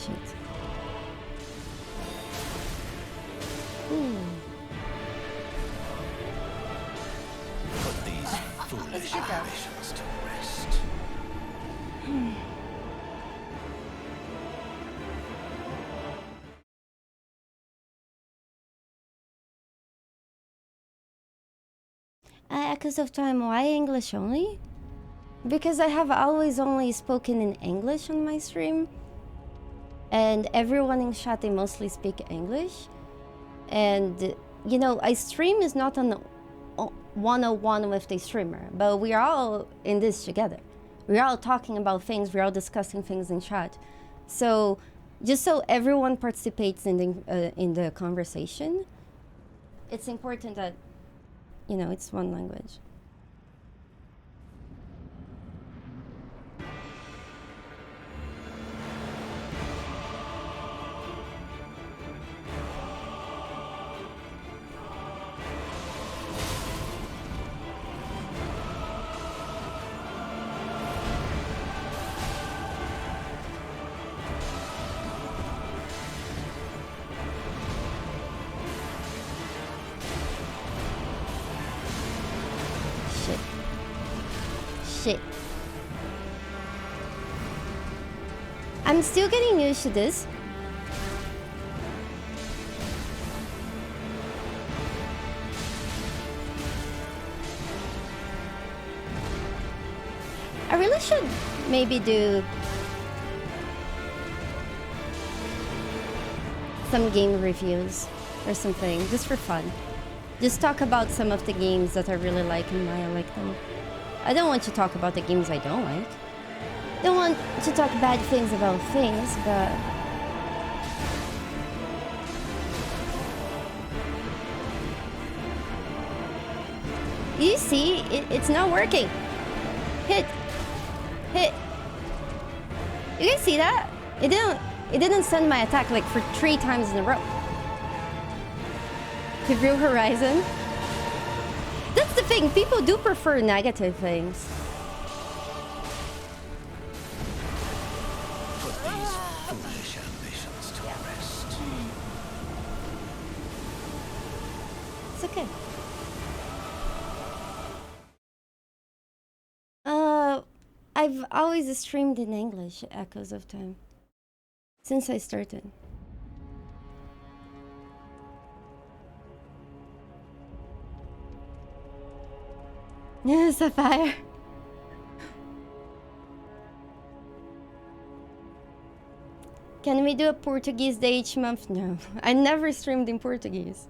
Shit. Ooh. Put these foolish ambitions to rest. Echoes of Time, why English only? Because I have always only spoken in English on my stream. And everyone in chat, they mostly speak English. And, you know, I stream is not an one-on-one with the streamer, but we are all in this together. We're all talking about things, we're all discussing things in chat. So, just so everyone participates in the conversation, it's important that, you know, it's one language. Shit. I'm still getting used to this. I really should maybe do some game reviews or something, just for fun. Just talk about some of the games that I really like and why I like them. I don't want to talk about the games I don't like. Don't want to talk bad things about things, but... You see, it's not working. Hit! Hit! You guys see that? It didn't send my attack like for 3 times in a row. To View Horizon. That's the thing, people do prefer negative things. Put these foolish ambitions to rest. It's okay. I've always streamed in English, Echoes of Time. Since I started. Yeah, Sapphire. Can we do a Portuguese day each month? No, I never streamed in Portuguese.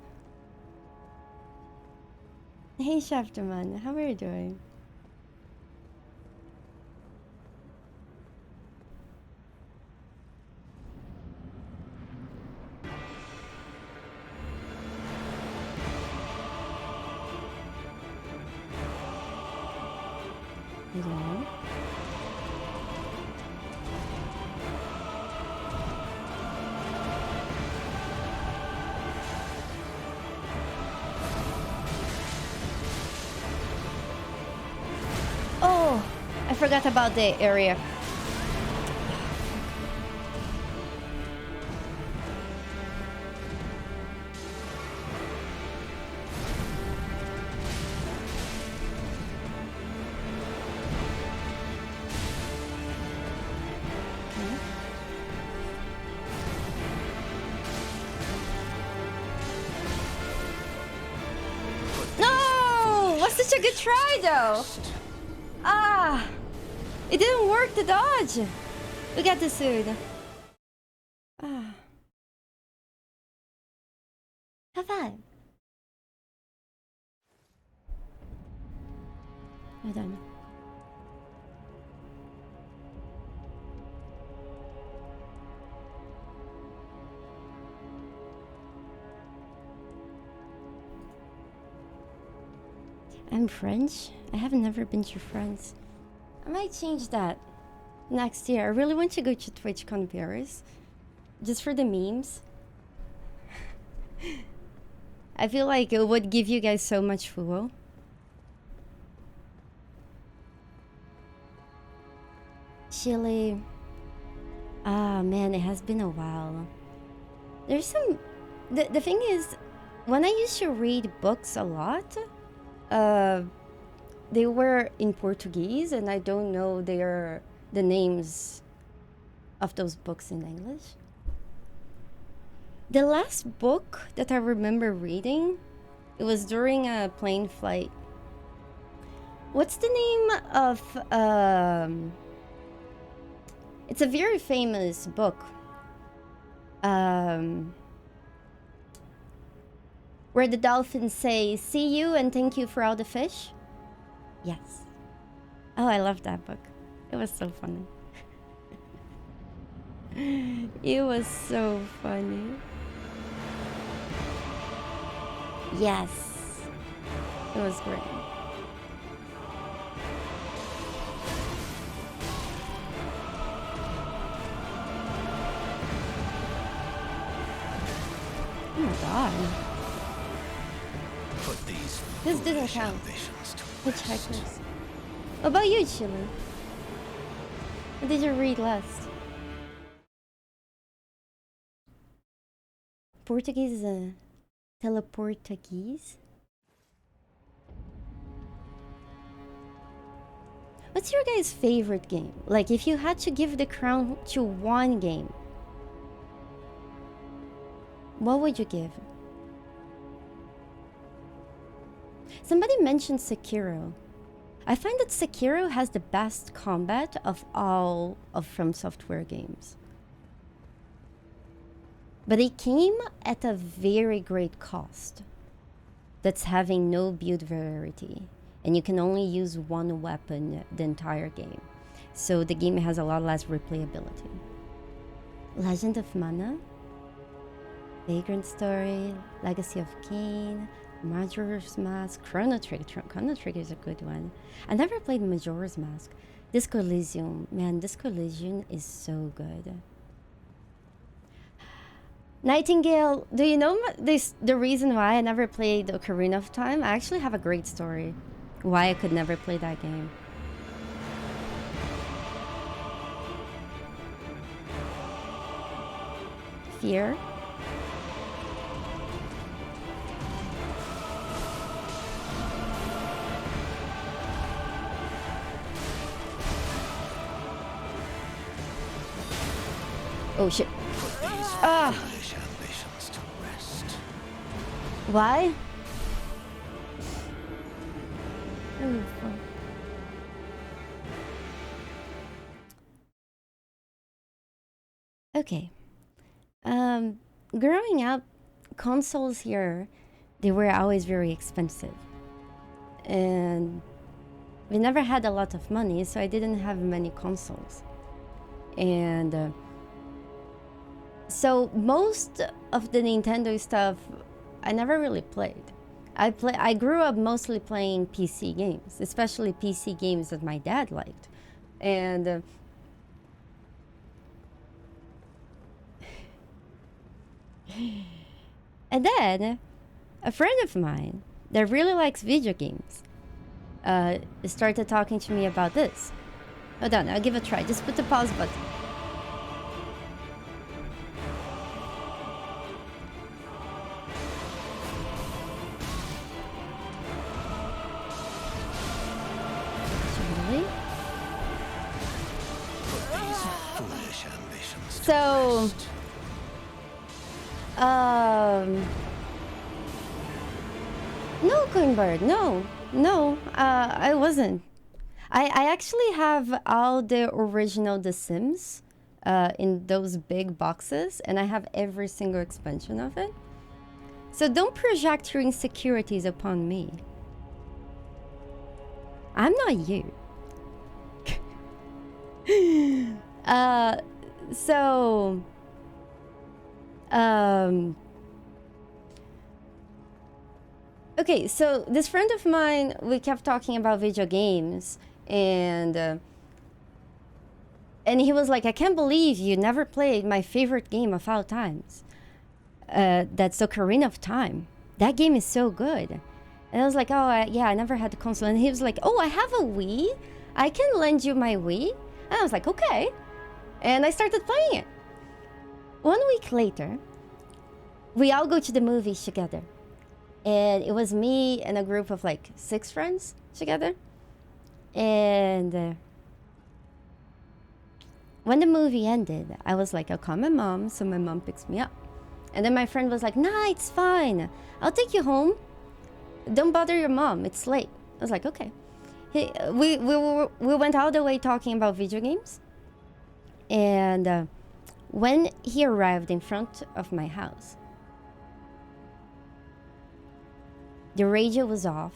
Hey, Shafterman, how are you doing? Hello? Oh, I forgot about the area. No, was such a good try though. Ah, it didn't work to dodge. We got the suit. Ah. High five. Well done. I'm French. I have never been to France. I might change that next year. I really want to go to TwitchCon Paris. Just for the memes. I feel like it would give you guys so much fuel. Chile. Ah, man, it has been a while. There's some... The thing is, when I used to read books a lot, they were in Portuguese, and I don't know the names of those books in English. The last book that I remember reading, it was during a plane flight. What's the name of it's a very famous book. Where the dolphins say, "See you and thank you for all the fish." Yes. Oh, I love that book. It was so funny. It was so funny. Yes. It was great. Oh my god. Put these This didn't foolish count. ambitions to rest. Hitchhikers. What about you, Chile? What did you read last? Portuguese, teleportuguese? What's your guys' favorite game? Like, if you had to give the crown to one game, what would you give? Somebody mentioned Sekiro. I find that Sekiro has the best combat of all of From Software games. But it came at a very great cost. That's having no build variety. And you can only use one weapon the entire game. So the game has a lot less replayability. Legend of Mana, Vagrant Story, Legacy of Kain, Majora's Mask, Chrono Trigger. Chrono Trigger is a good one. I never played Majora's Mask. Disco Elysium, man, Disco Elysium is so good. Nightingale, do you know the reason why I never played Ocarina of Time? I actually have a great story why I could never play that game. Fear. Oh shit. Foolish ambitions to rest. Why? Oh, fuck. Okay. Growing up, consoles here, they were always very expensive. And we never had a lot of money, so I didn't have many consoles. And so most of the Nintendo stuff I never really played. I grew up mostly playing PC games, especially PC games that my dad liked. And and then a friend of mine that really likes video games started talking to me about this. Hold on, I'll give it a try. Just put the pause button. Really? Foolish ambitions to So, rest. No, Coinbird, no, I wasn't. I actually have all the original The Sims in those big boxes, and I have every single expansion of it. So don't project your insecurities upon me. I'm not you. So, okay, so this friend of mine, we kept talking about video games, and he was like, I can't believe you never played my favorite game of all times. That's Ocarina of Time. That game is so good. And I was like, oh, yeah, I never had the console. And he was like, oh, I have a Wii. I can lend you my Wii. And I was like, okay. And I started playing it. 1 week later, we all go to the movies together. And it was me and a group of like 6 friends together. And when the movie ended, I was like, I'll call my mom, so my mom picks me up. And then my friend was like, nah, it's fine. I'll take you home. Don't bother your mom, it's late. I was like, okay. We went all the way talking about video games. And when he arrived in front of my house, the radio was off.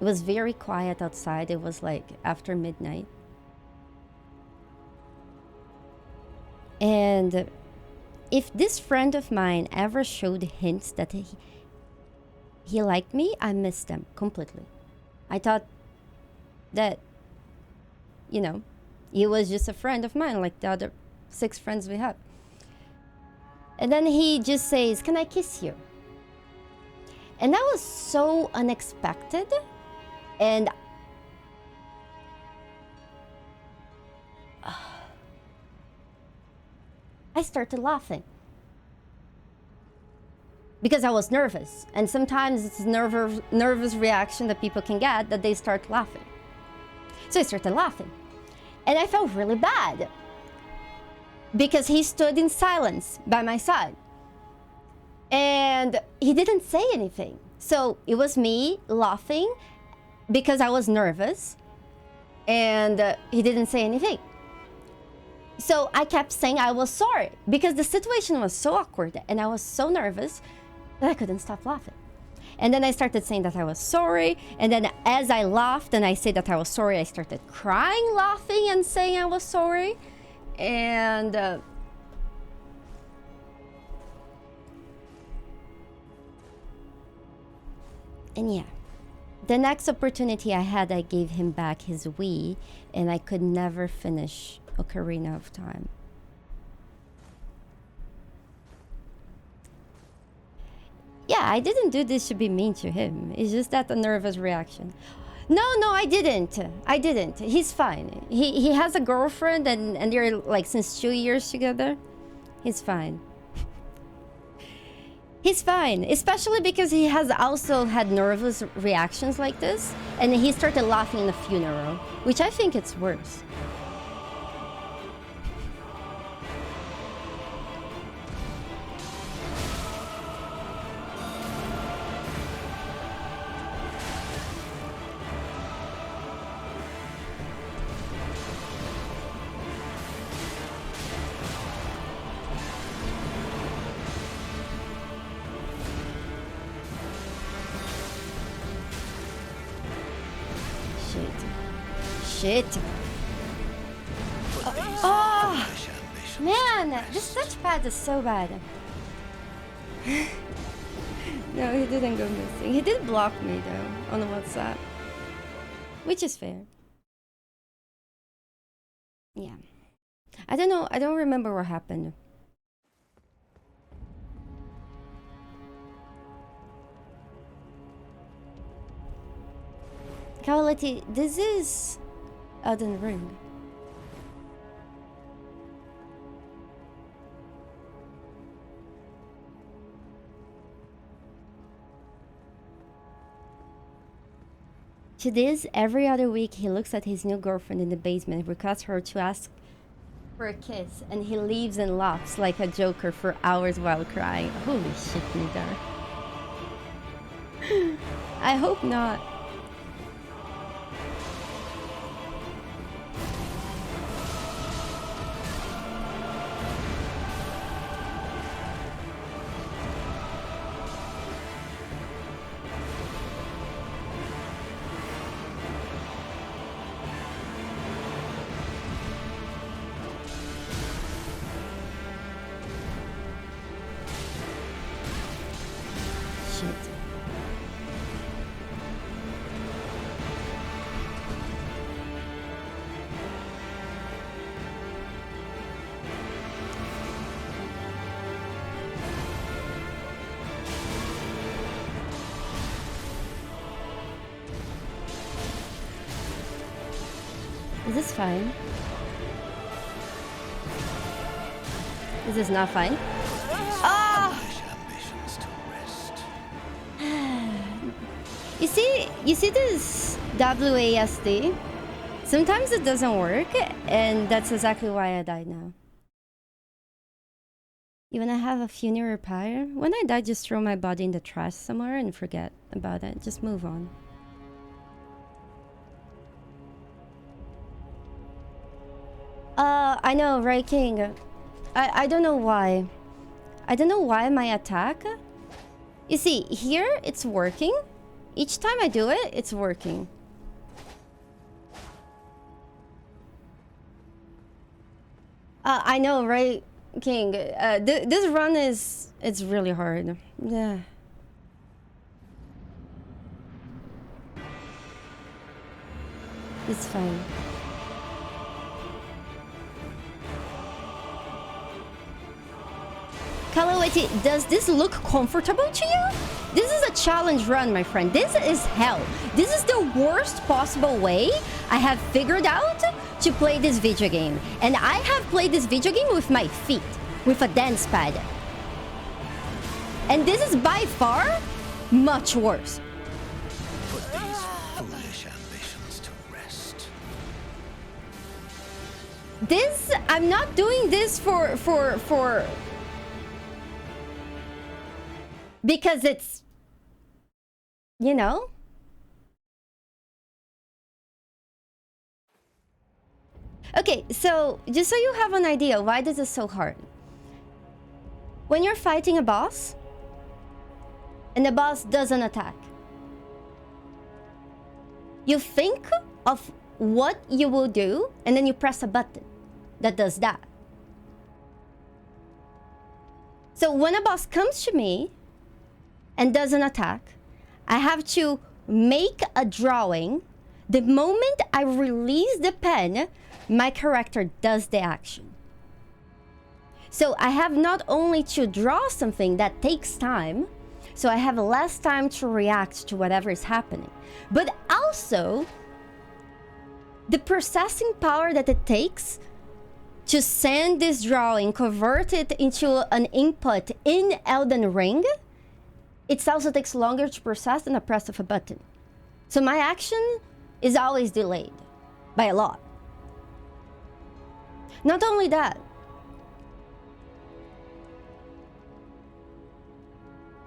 It was very quiet outside. It was like after midnight. And if this friend of mine ever showed hints that he liked me, I missed them completely. I thought that, you know, he was just a friend of mine, like the other 6 friends we had. And then he just says, can I kiss you? And that was so unexpected. And I started laughing. Because I was nervous. And sometimes it's a nervous reaction that people can get, that they start laughing. So I started laughing. And I felt really bad. Because he stood in silence by my side. And he didn't say anything. So it was me laughing because I was nervous. And he didn't say anything. So I kept saying I was sorry. Because the situation was so awkward and I was so nervous that I couldn't stop laughing. And then I started saying that I was sorry. And then as I laughed and I said that I was sorry, I started crying, laughing, and saying I was sorry. And And yeah, the next opportunity I had, I gave him back his Wii, and I could never finish Ocarina of Time. Yeah, I didn't do this to be mean to him. It's just that a nervous reaction. No, I didn't. He's fine. He has a girlfriend and they're like since 2 years together. He's fine. He's fine, especially because he has also had nervous reactions like this, and he started laughing in the funeral, which I think it's worse. Shit. Oh, man, this touchpad is so bad. No, he didn't go missing. He did block me though on WhatsApp, which is fair. Yeah, I don't know. I don't remember what happened. Quality. This is Elden Ring. To this, every other week he looks at his new girlfriend in the basement, requests her to ask for a kiss, and he leaves and laughs like a joker for hours while crying. Holy shit, Nidar. I hope not. Is this fine? This is not fine. Ah! You see this WASD? Sometimes it doesn't work, and that's exactly why I died now. You wanna have a funeral pyre? When I die, just throw my body in the trash somewhere and forget about it. Just move on. I know, right, King? I don't know why. I don't know why my attack... You see, here it's working. Each time I do it, it's working. I know, right, King? This run is... It's really hard. Yeah. It's fine. Kalaweti, does this look comfortable to you? This is a challenge run, my friend. This is hell. This is the worst possible way I have figured out to play this video game. And I have played this video game with my feet, with a dance pad. And this is by far much worse. Put these foolish ambitions to rest. This, I'm not doing this for because it's, you know? Okay, so just so you have an idea, why this is so hard. When you're fighting a boss, and the boss doesn't attack, you think of what you will do, and then you press a button that does that. So when a boss comes to me, and doesn't attack, I have to make a drawing. The moment I release the pen, my character does the action. So I have not only to draw something that takes time, so I have less time to react to whatever is happening, but also the processing power that it takes to send this drawing, convert it into an input in Elden Ring, it also takes longer to process than a press of a button. So my action is always delayed by a lot. Not only that,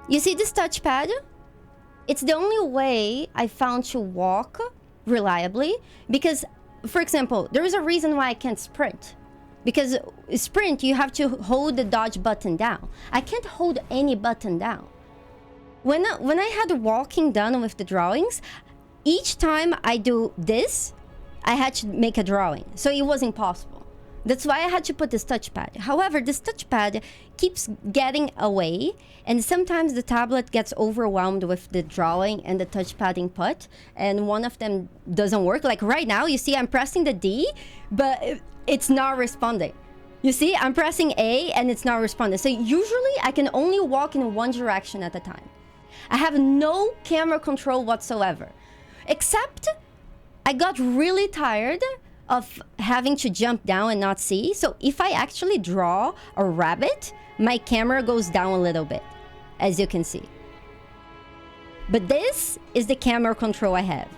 you see this touchpad? It's the only way I found to walk reliably because, for example, there is a reason why I can't sprint. Because sprint, you have to hold the dodge button down. I can't hold any button down. When I had walking done with the drawings, each time I do this, I had to make a drawing. So it was impossible. That's why I had to put this touchpad. However, this touchpad keeps getting away, and sometimes the tablet gets overwhelmed with the drawing and the touchpad input, and one of them doesn't work. Like right now, you see I'm pressing the D, but it's not responding. You see, I'm pressing A and it's not responding. So usually I can only walk in one direction at a time. I have no camera control whatsoever. Except I got really tired of having to jump down and not see. So if I actually draw a rabbit, my camera goes down a little bit, as you can see. But this is the camera control I have.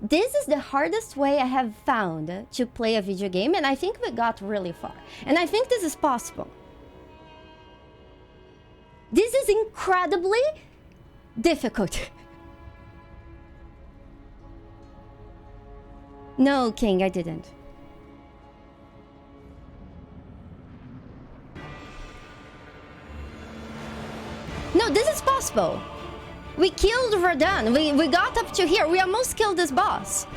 This is the hardest way I have found to play a video game, and I think we got really far. And I think this is possible. This is incredibly difficult. No, King, I didn't. No, this is possible. We killed Radahn. We got up to here. We almost killed this boss.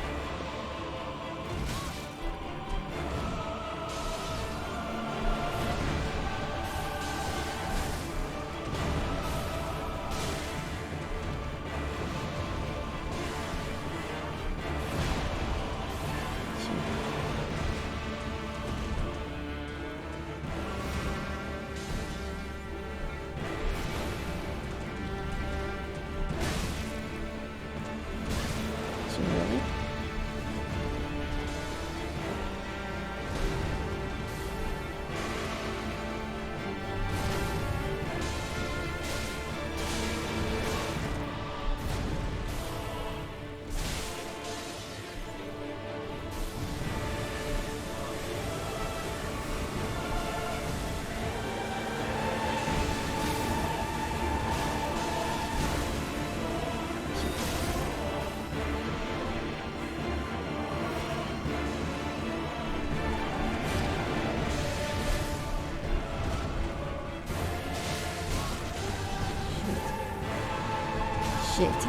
Shit.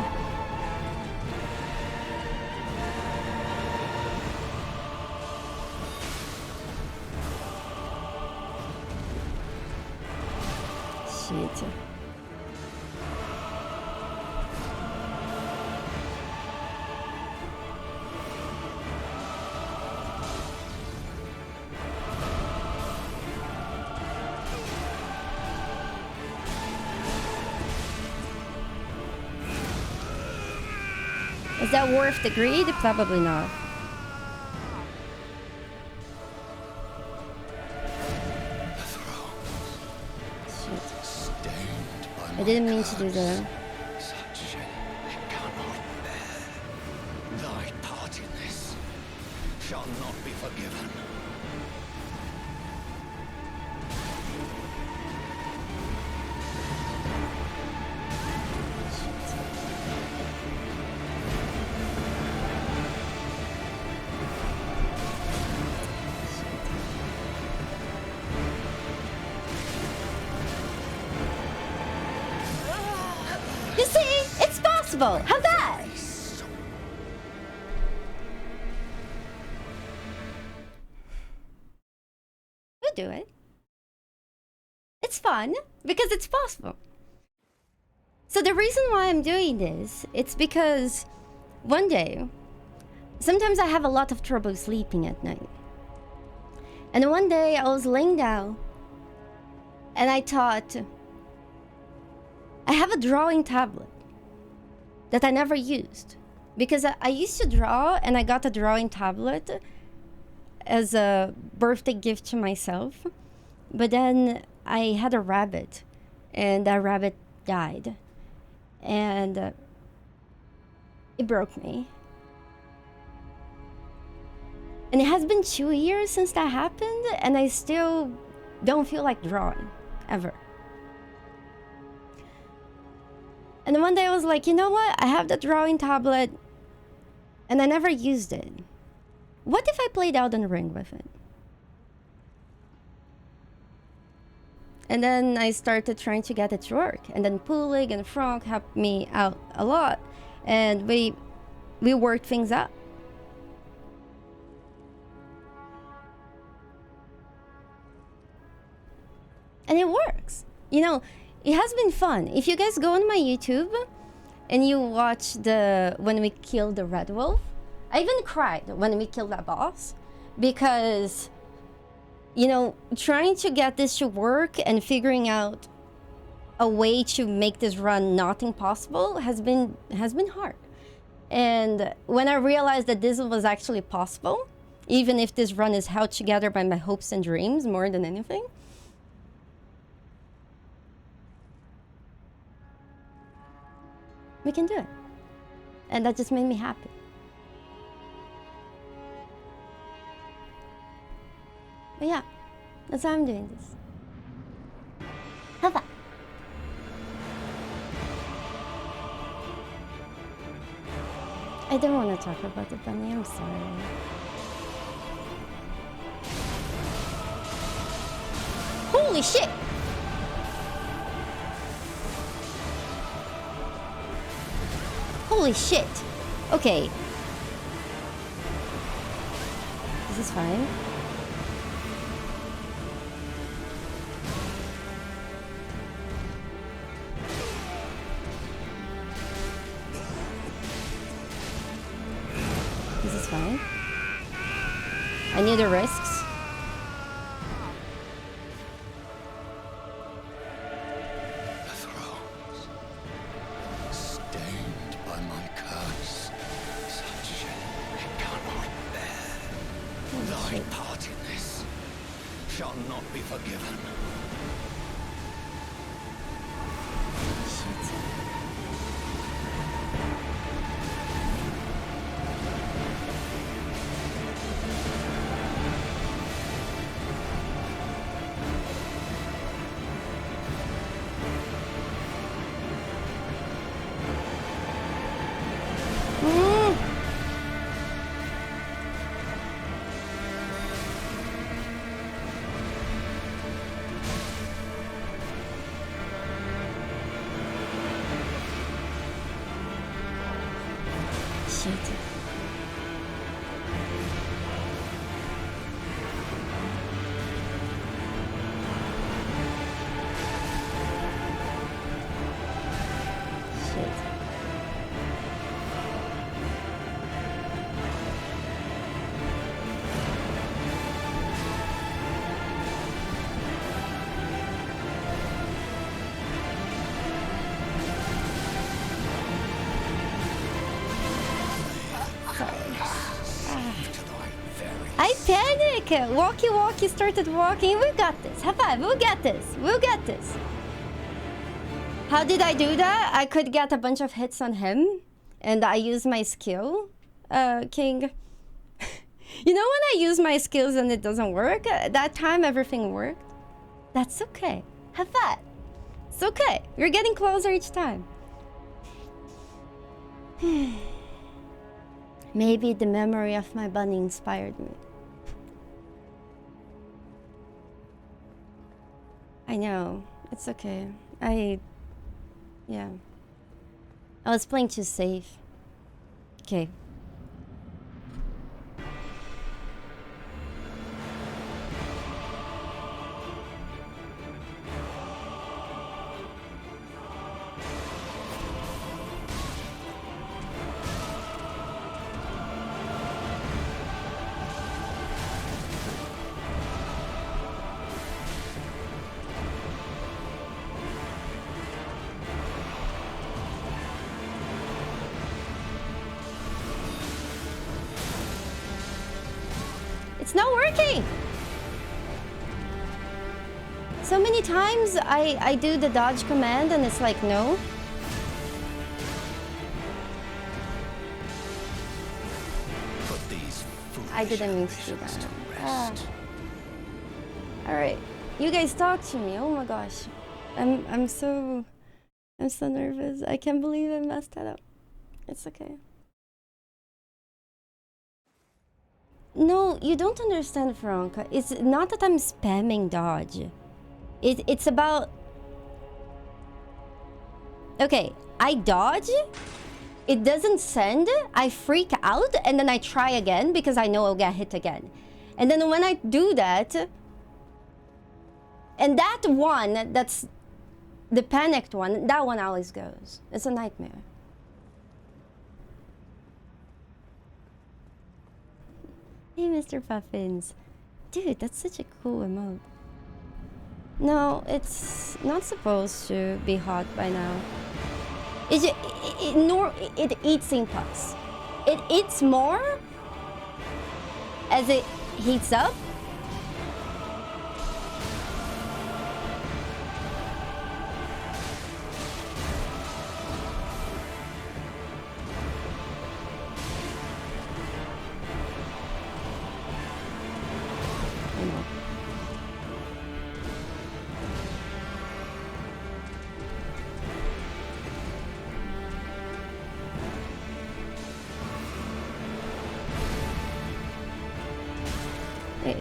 Shit. Is that worth the greed? Probably not. Shit. I didn't mean to do that. Such shame I cannot bear. Thy part in this shall not be forgiven. You see? It's possible! How that? do it. It's fun because it's possible. So the reason why I'm doing this, it's because one day, sometimes I have a lot of trouble sleeping at night. And one day I was laying down and I thought, I have a drawing tablet that I never used. Because I used to draw and I got a drawing tablet as a birthday gift to myself. But then I had a rabbit and that rabbit died. And it broke me. And it has been 2 years since that happened, and I still don't feel like drawing, ever. And then one day I was like, you know what? I have the drawing tablet, and I never used it. What if I played Elden Ring with it? And then I started trying to get it to work. And then Pulig and Frank helped me out a lot. And we worked things out. And it works. You know, it has been fun. If you guys go on my YouTube and you watch when we killed the Red Wolf, I even cried when we killed that boss. Because, you know, trying to get this to work and figuring out a way to make this run not impossible has been hard. And when I realized that this was actually possible, even if this run is held together by my hopes and dreams more than anything, we can do it. And that just made me happy. But yeah, that's why I'm doing this. Have fun. I don't want to talk about the bunny, I'm sorry. Holy shit! Holy shit! Okay. This is fine. This is fine. I knew the risks. The thrones, stained by my curse, such shame I cannot bear. Thy part in this shall not be forgiven. I panic! Walkie started walking. We got this. High five. We'll get this. We'll get this. How did I do that? I could get a bunch of hits on him. And I used my skill, King. You know when I use my skills and it doesn't work? That time everything worked. That's okay. Have fun. It's okay. You're getting closer each time. Maybe the memory of my bunny inspired me. I know. It's okay. Yeah. I was playing too safe. Okay. It's not working! So many times I do the dodge command and it's like, no. Put these I foolish didn't mean to do ambitions that. to rest. Alright. You guys talk to me. Oh my gosh. I'm so nervous. I can't believe I messed that up. It's okay. No, you don't understand, Franca. It's not that I'm spamming dodge. It's about... Okay, I dodge, it doesn't send, I freak out, and then I try again because I know I'll get hit again. And then when I do that, and that one, that's the panicked one, that one always goes. It's a nightmare. Hey, Mr. Puffins. Dude, that's such a cool emote. No, it's not supposed to be hot by now. It eats impulse. It eats more as it heats up. Wait.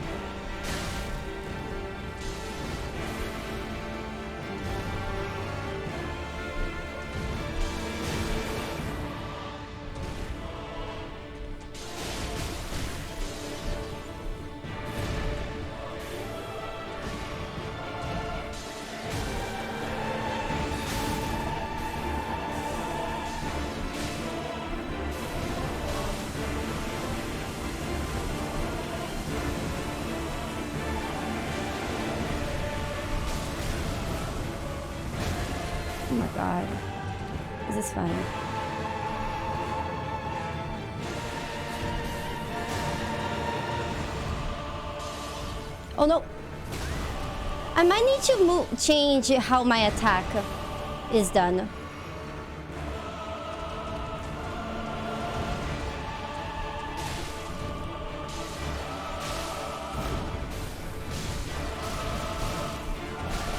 Oh my god. Is this fun? Oh no! I might need to change how my attack is done.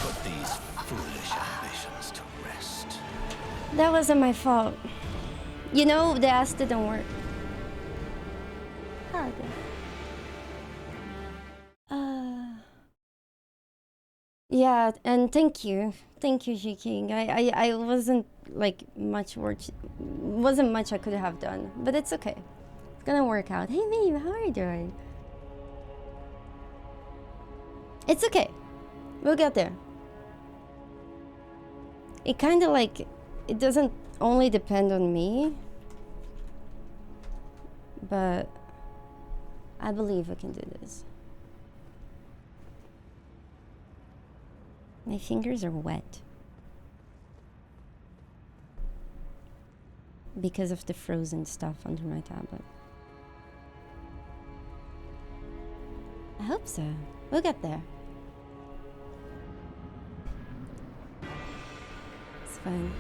Put these foolish ambitions to rest. That wasn't my fault. You know, the ass didn't work. Hug. Yeah, and thank you, G-King. I wasn't like wasn't much I could have done, but it's okay. It's gonna work out. Hey, babe, how are you doing? It's okay. We'll get there. It kind of like, it doesn't only depend on me, but I believe I can do this. My fingers are wet because of the frozen stuff under my tablet. I hope so. We'll get there. It's fine.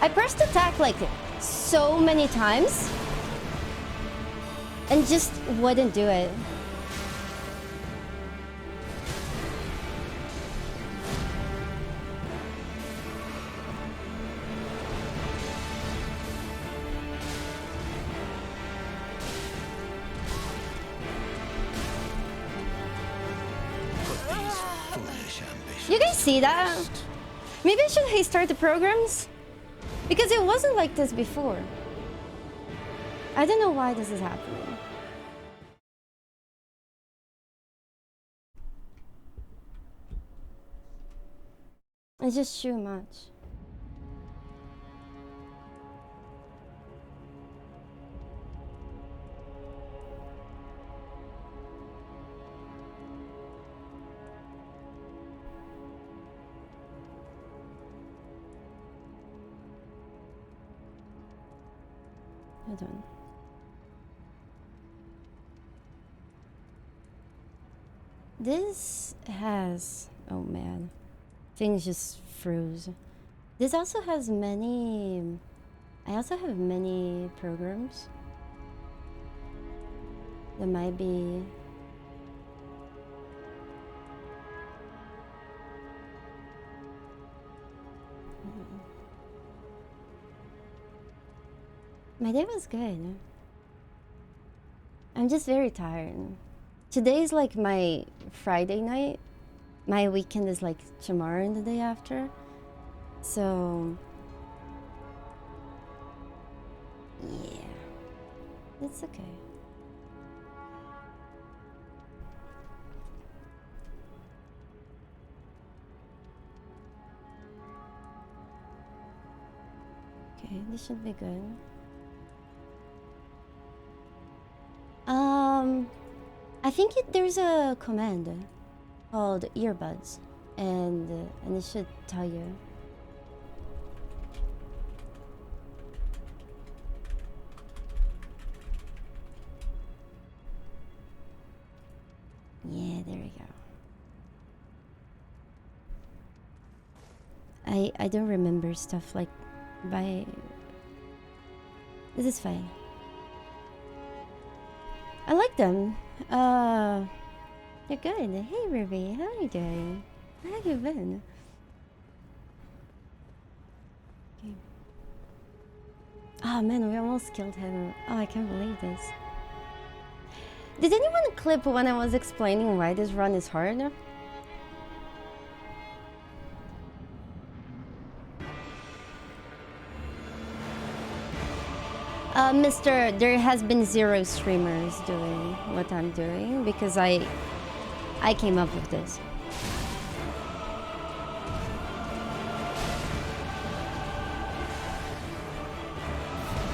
I pressed attack like so many times and just wouldn't do it. Put these foolish ambitions You guys see to that? rest. Maybe I should restart the programs? Because it wasn't like this before. I don't know why this is happening. It's just too much. Hold on. This has... Oh man. Things just froze. This also has many... I also have many programs. That might be... My day was good. I'm just very tired. Today's like my Friday night. My weekend is like tomorrow and the day after. So... yeah. It's okay. Okay, this should be good. I think there's a command called earbuds, and it should tell you. Yeah, there we go. I don't remember stuff like by... This is fine. I like them. They're good. Hey Ruby, how are you doing? How have you been? Okay. Oh man, we almost killed him. Oh, I can't believe this. Did anyone clip when I was explaining why this run is hard? Mister, there has been 0 streamers doing what I'm doing because I came up with this.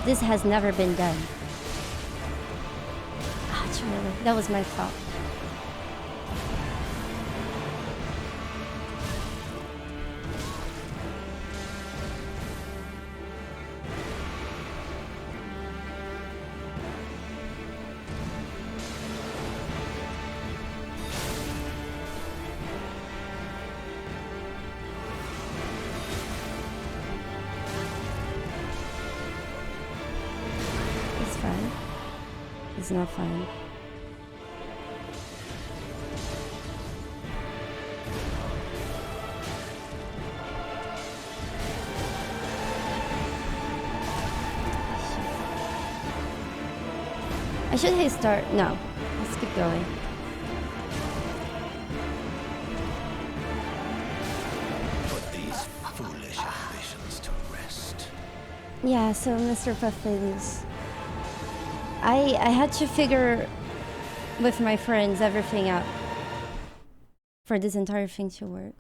This has never been done. Ah, really, that was my fault. It's not fun. I should hit start. No, let's keep going. Put these foolish ambitions to rest. Yeah, so Mr. Puffins, I had to figure with my friends everything out for this entire thing to work.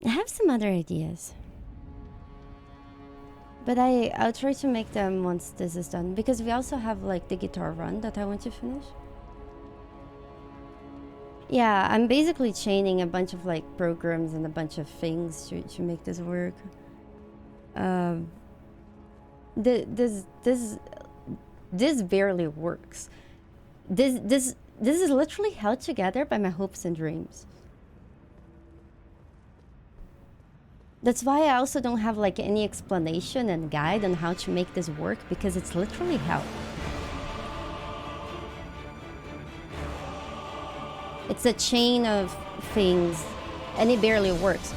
I have some other ideas, but I'll try to make them once this is done, because we also have like the guitar run that I want to finish. Yeah, I'm basically chaining a bunch of like programs and a bunch of things to make this work. This barely works. This is literally held together by my hopes and dreams. That's why I also don't have like any explanation and guide on how to make this work, because it's literally hell. It's a chain of things and it barely works.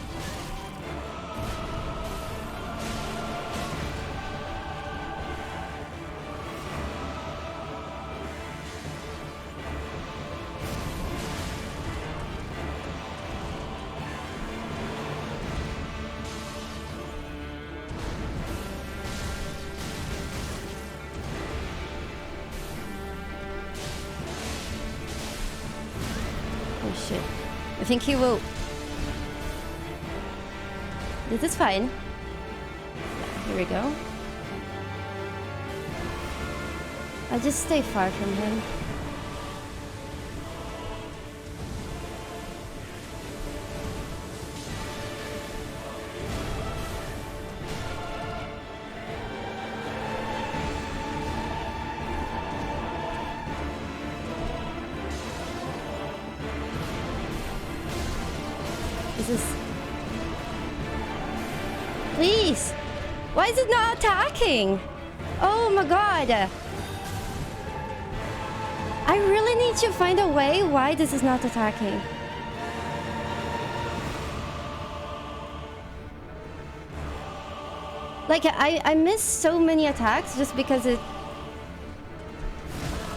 Shit. I think he will... This is fine. Yeah, here we go. I'll just stay far from him. Is this... Please! Why is it not attacking? Oh my god! I really need to find a way why this is not attacking. Like, I miss so many attacks just because it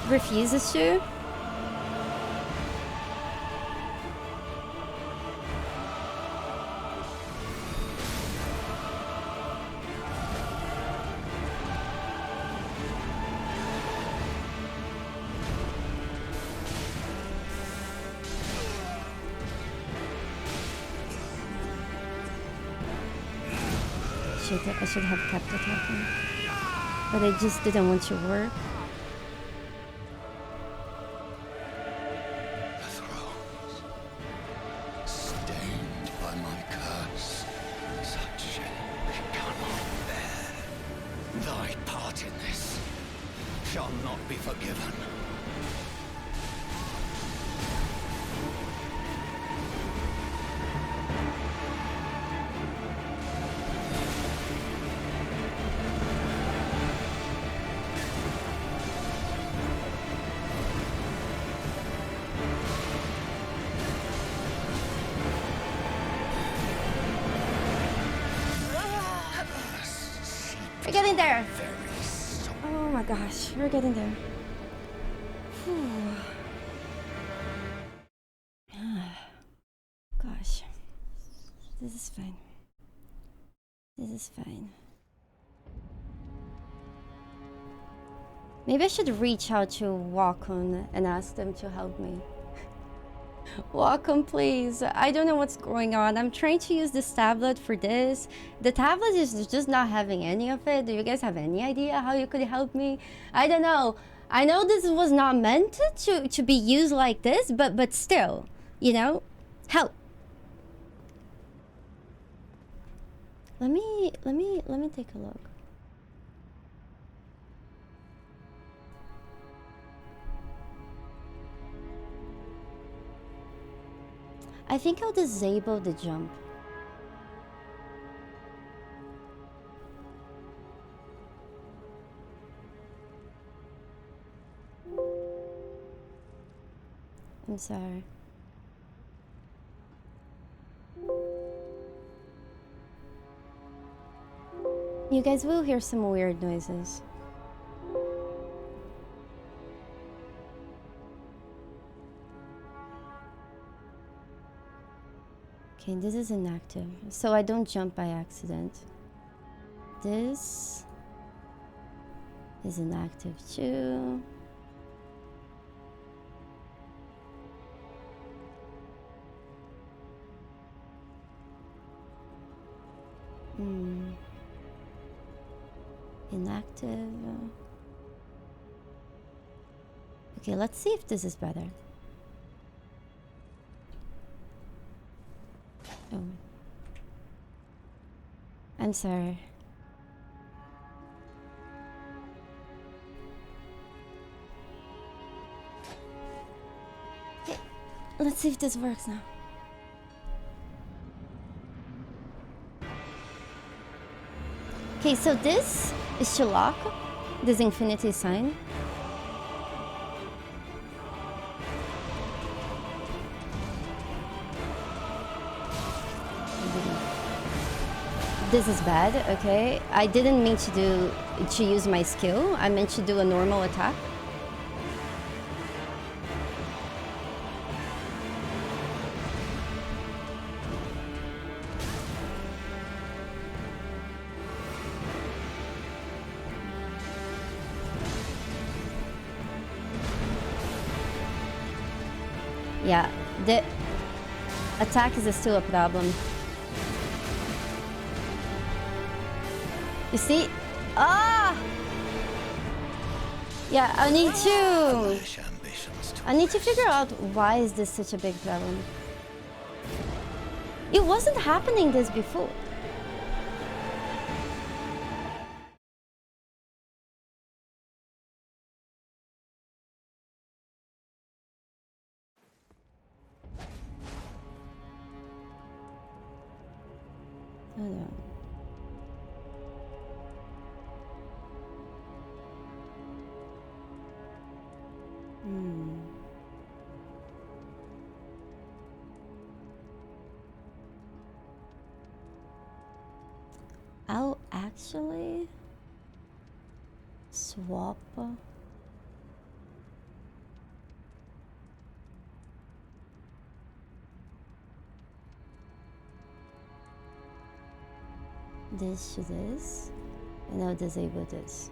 refuses to. I should have kept attacking, but I just didn't want to work. The thrones, stained by my curse, such shame I cannot bear. Thy part in this shall not be forgiven. We're getting there. Oh my gosh, we're getting there. Whew. Gosh, this is fine. This is fine. Maybe I should reach out to Wacom and ask them to help me. Wacom, please. I don't know what's going on. I'm trying to use this tablet for this. The tablet is just not having any of it. Do you guys have any idea how you could help me? I don't know. I know this was not meant to be used like this, but still, you know, help. Let me take a look. I think I'll disable the jump. I'm sorry. You guys will hear some weird noises. Okay, this is inactive, so I don't jump by accident. This is inactive too. Inactive. Okay, let's see if this is better. Oh. I'm sorry. Okay, let's see if this works now. Okay, so this is to lock this infinity sign. This is bad, okay? I didn't mean to use my skill. I meant to do a normal attack. Yeah, the attack is still a problem. You see? Ah! Yeah, I need to figure out why is this such a big problem. It wasn't happening this before. Hold on. I'll actually swap this to this, and I'll disable this.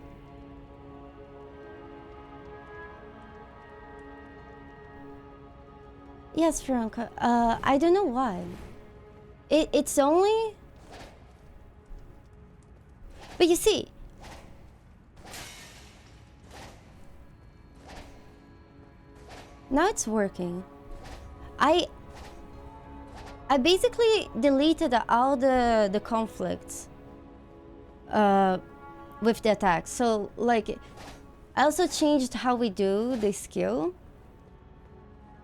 Yes, Franca. I don't know why. It's only. But you see, now it's working. I basically deleted all the conflicts with the attack. So like, I also changed how we do the skill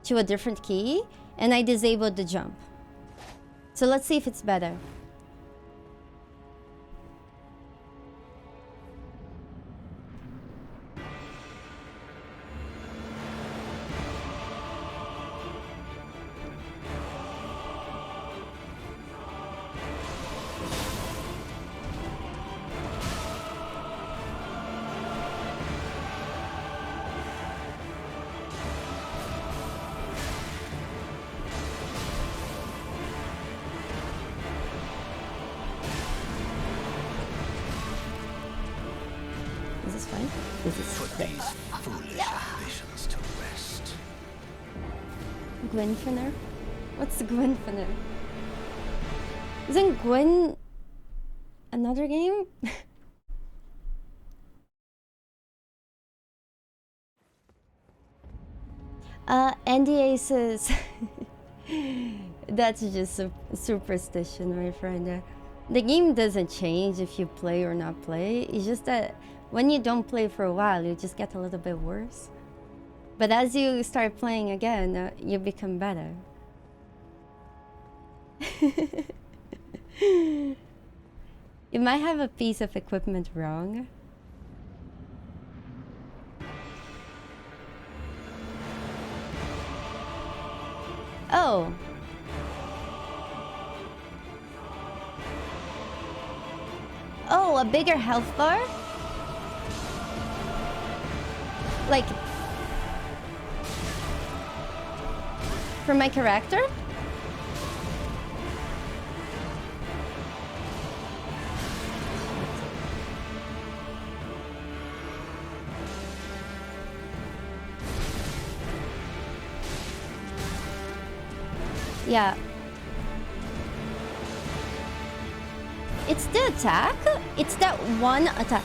to a different key, and I disabled the jump. So let's see if it's better. Is this fine? Is this Put these foolish ambitions to rest. Gwynfiner? What's Gwynfiner? Isn't Gwyn another game? NDA says that's just a superstition, my friend. The game doesn't change if you play or not play. It's just that when you don't play for a while, you just get a little bit worse. But as you start playing again, you become better. You might have a piece of equipment wrong. Oh. Oh, a bigger health bar? Like, for my character? Yeah. It's the attack? It's that one attack.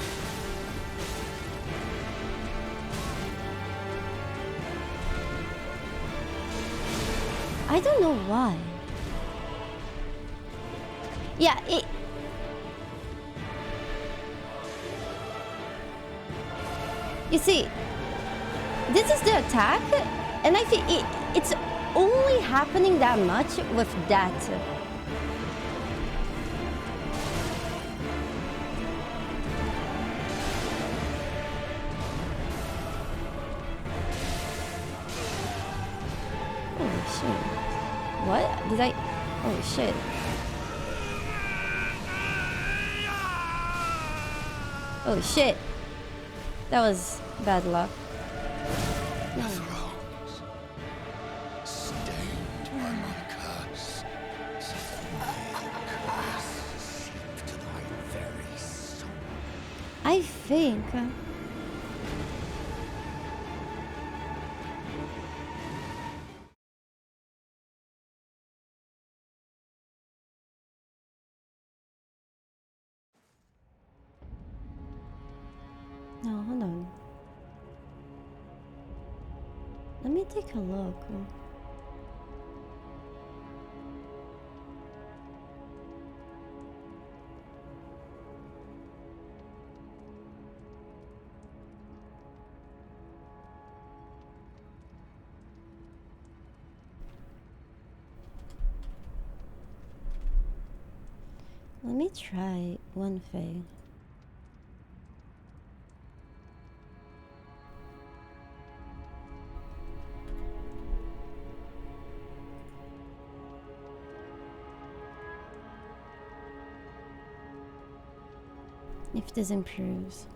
I don't know why. Yeah, you see, this is the attack, and I think it's only happening that much with that. Oh shit. What? Did I? Oh shit. Oh shit. That was bad luck. The thrones, stained by my curse, set curse seep to thy very soul. I think. No, hold on. Let me take a look. Let me try one thing. If this improves.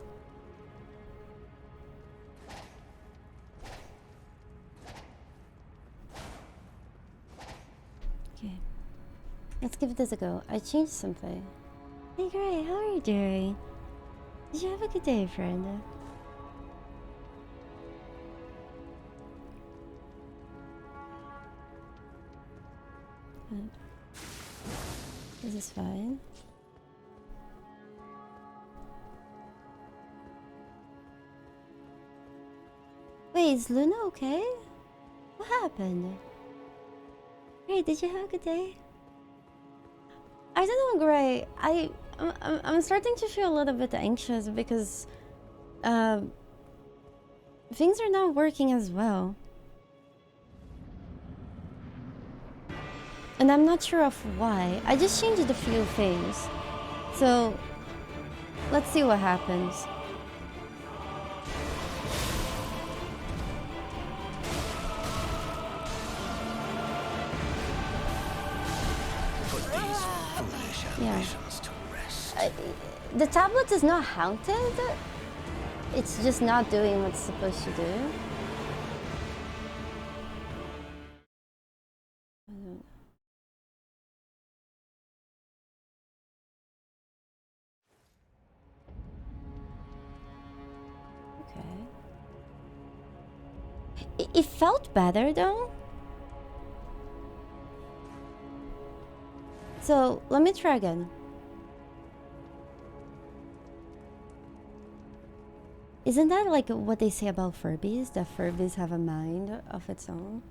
Okay. Let's give this a go. I changed something. Hey Gray, how are you doing? Did you have a good day, friend? This is fine. Wait, is Luna okay? What happened? Gray, did you have a good day? I don't know, Gray. I'm starting to feel a little bit anxious because things are not working as well. And I'm not sure of why. I just changed a few things. So let's see what happens. Put these foolish ambitions to rest. The tablet is not haunted. It's just not doing what it's supposed to do. Okay. It felt better though. So let me try again. Isn't that like what they say about Furbies? That Furbies have a mind of its own?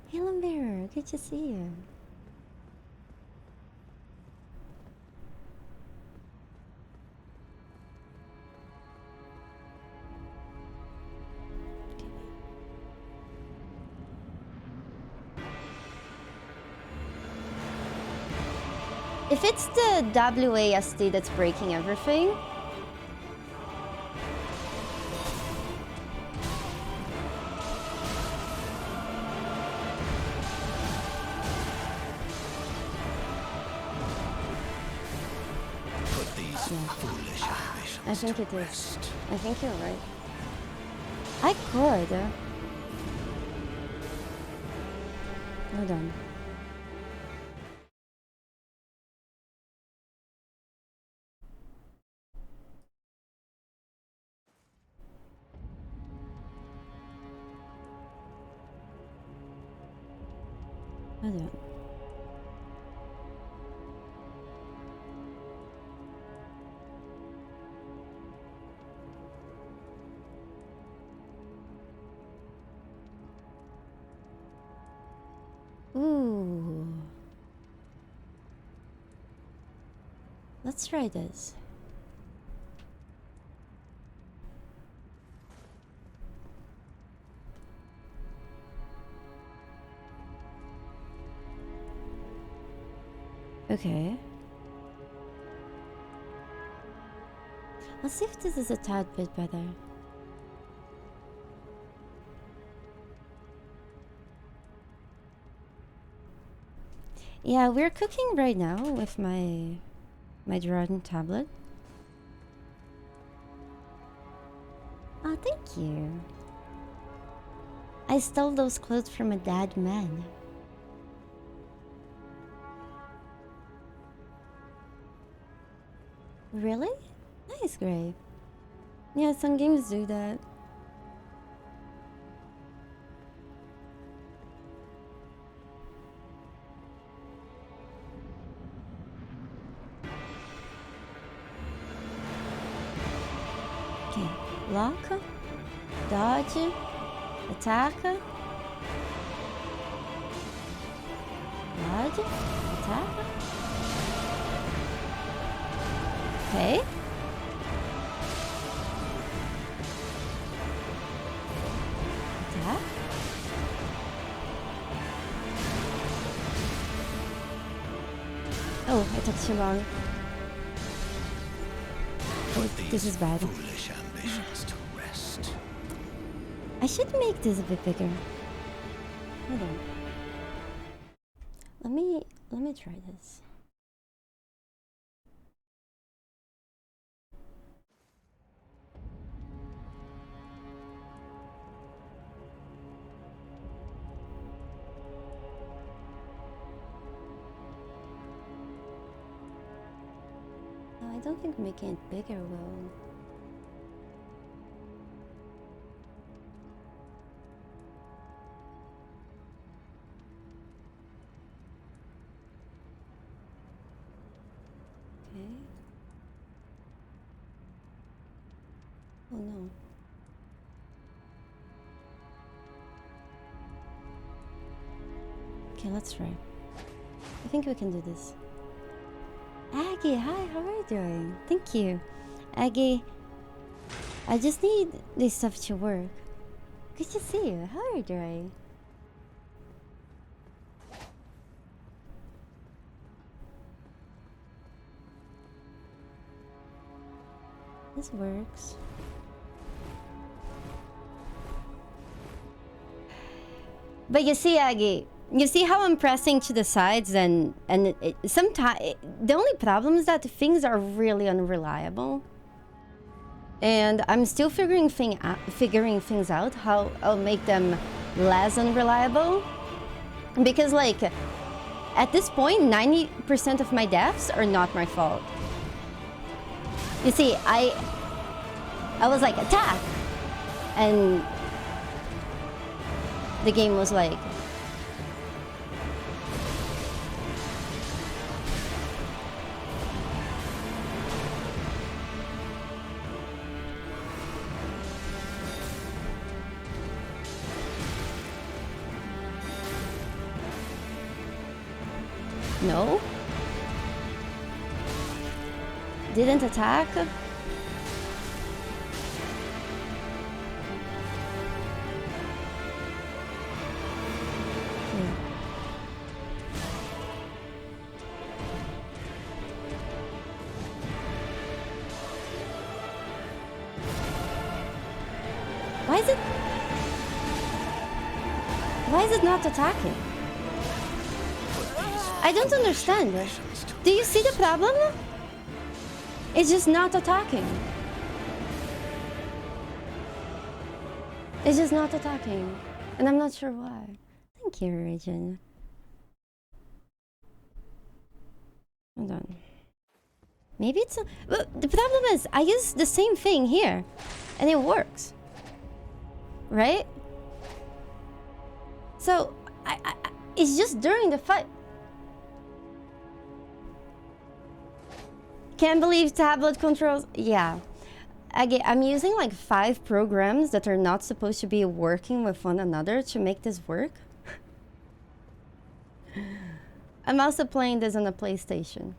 Hello, Mirror. Good to see you. If it's the WASD that's breaking everything, Put these foolish ambitions I think to it is. rest. I think you're right. I could. Hold on. Hold on. Ooh. Let's try this. Okay. Let's see if this is a tad bit better. Yeah, we're cooking right now with my Dragon tablet. Oh, thank you. I stole those clothes from a dead man. Really? Nice, Gray. Yeah, some games do that. Okay, lock, dodge, attack, dodge, attack. Okay. Attack. Oh, I took too long. Oh, Put this these is bad. foolish ambitions to rest. I should make this a bit bigger. Hold on. Let me try this. No, I don't think making it bigger will. Okay. Oh no. Okay, let's try. I think we can do this. Aggie, hi, how are you doing? Thank you. Aggie, I just need this stuff to work. Good to see you. How are you doing? This works. But you see, Aggie, you see how I'm pressing to the sides, and sometimes the only problem is that things are really unreliable, and I'm still figuring things out how I'll make them less unreliable. Because like at this point, 90% of my deaths are not my fault. You see, I was like, attack, and the game was like, no, didn't attack. Why is it not attacking? I don't understand. Do you see the problem? It's just not attacking. It's just not attacking. And I'm not sure why. Thank you, Regin. Hold on. Maybe it's a... Well, the problem is, I use the same thing here. And it works. Right? So, it's just during the fight. Can't believe tablet controls. Yeah. I'm using like 5 programs that are not supposed to be working with one another to make this work. I'm also playing this on a PlayStation.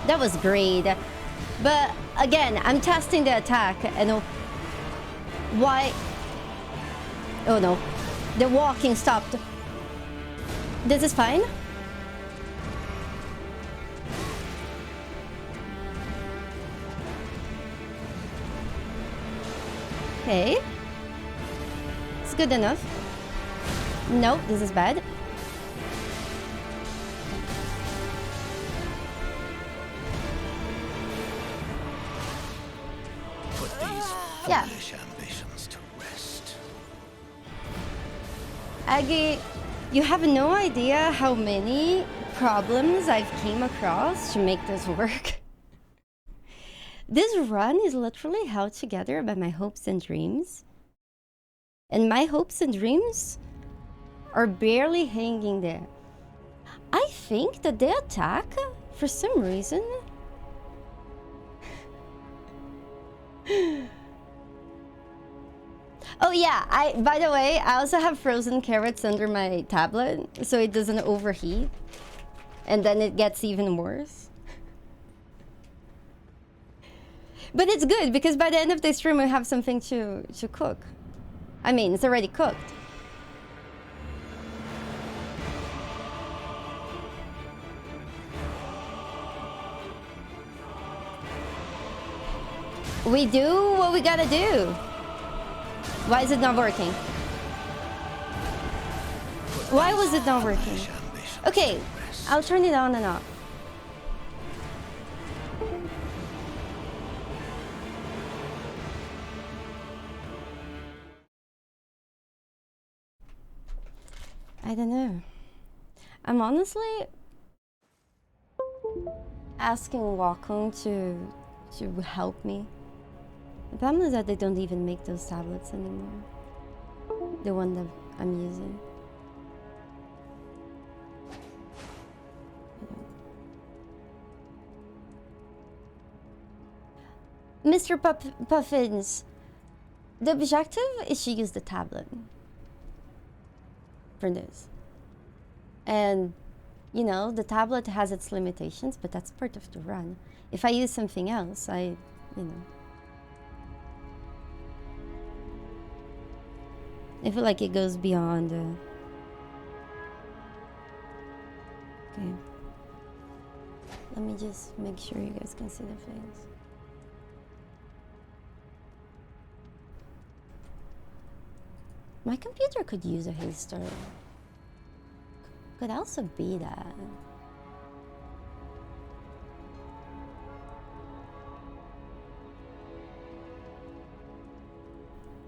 That was great. But again, I'm testing the attack and why... Oh no, the walking stopped. This is fine. Okay. It's good enough. No, this is bad. Yeah. Ambitions to rest. Aggie, you have no idea how many problems I've came across to make this work. This run is literally held together by my hopes and dreams. And my hopes and dreams are barely hanging there. I think that they attack for some reason. Oh yeah, by the way, I also have frozen carrots under my tablet so it doesn't overheat. And then it gets even worse. But it's good because by the end of the stream we have something to cook. I mean, it's already cooked. We do what we gotta do. Why is it not working? Why was it not working? Okay, I'll turn it on and off. I don't know. I'm honestly asking Wacom to help me. The problem is that they don't even make those tablets anymore. The one that I'm using. Mr. Puffins, the objective is to use the tablet for this. And, you know, the tablet has its limitations, but that's part of the run. If I use something else, you know. I feel like it goes beyond. Okay. Let me just make sure you guys can see the face. My computer could use a haster. Could also be that.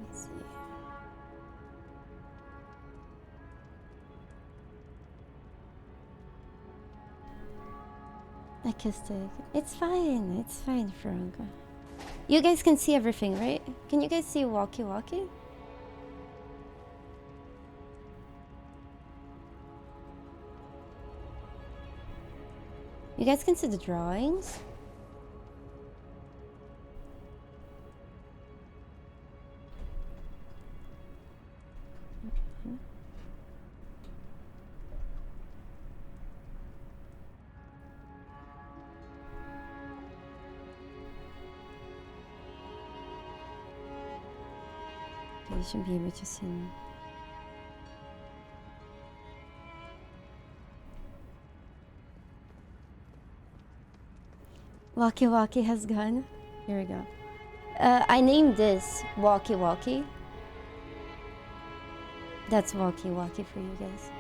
Let's see. Acoustic. It's fine, Frank. You guys can see everything, right? Can you guys see Walkie Walkie? You guys can see the drawings? Okay, you should be able to see now. Walkie Walkie has gone. Here we go. I named this Walkie Walkie. That's Walkie Walkie for you guys.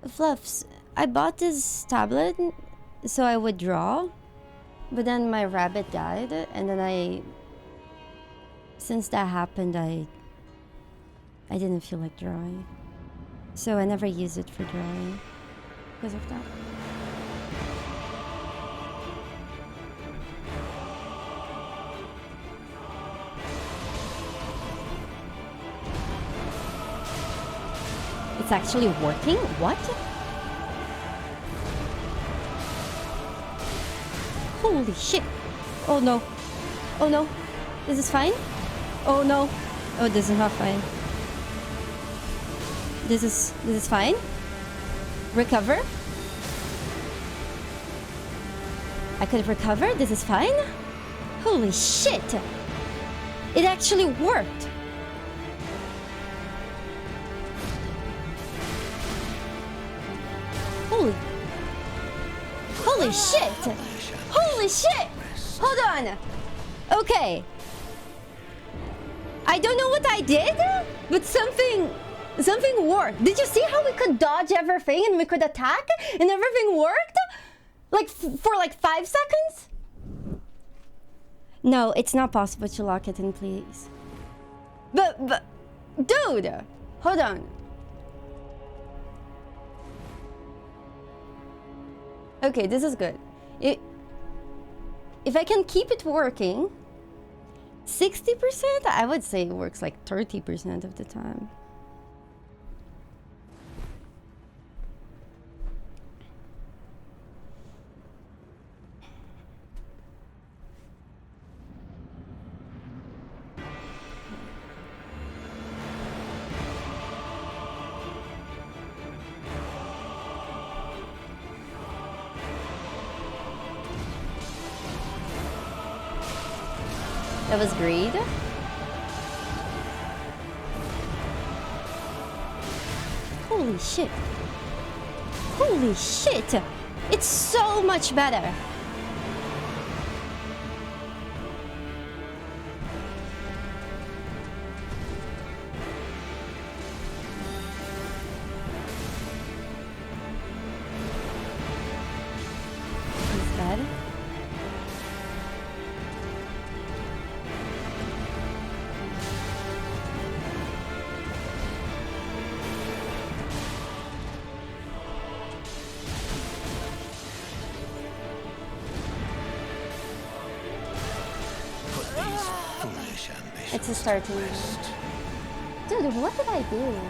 Fluffs, I bought this tablet so I would draw, but then my rabbit died, and then since that happened, I didn't feel like drawing. So I never use it for drawing because of that. It's actually working? What? Holy shit. Oh no. Oh no. This is fine? Oh no. Oh, this is not fine. This is fine. Recover. I could recover. This is fine. Holy shit! It actually worked. Holy shit! Holy shit! Hold on. Okay. I don't know what I did, but something worked. Did you see how we could dodge everything and we could attack and everything worked? Like for like 5 seconds? No, it's not possible to lock it in, please. But dude, hold on. Okay, this is good. If I can keep it working 60%, I would say it works like 30% of the time. That was greed. Holy shit. Holy shit. It's so much better. Is that? Put these foolish ambitions It's a starting. to rest. Dude, what did I do?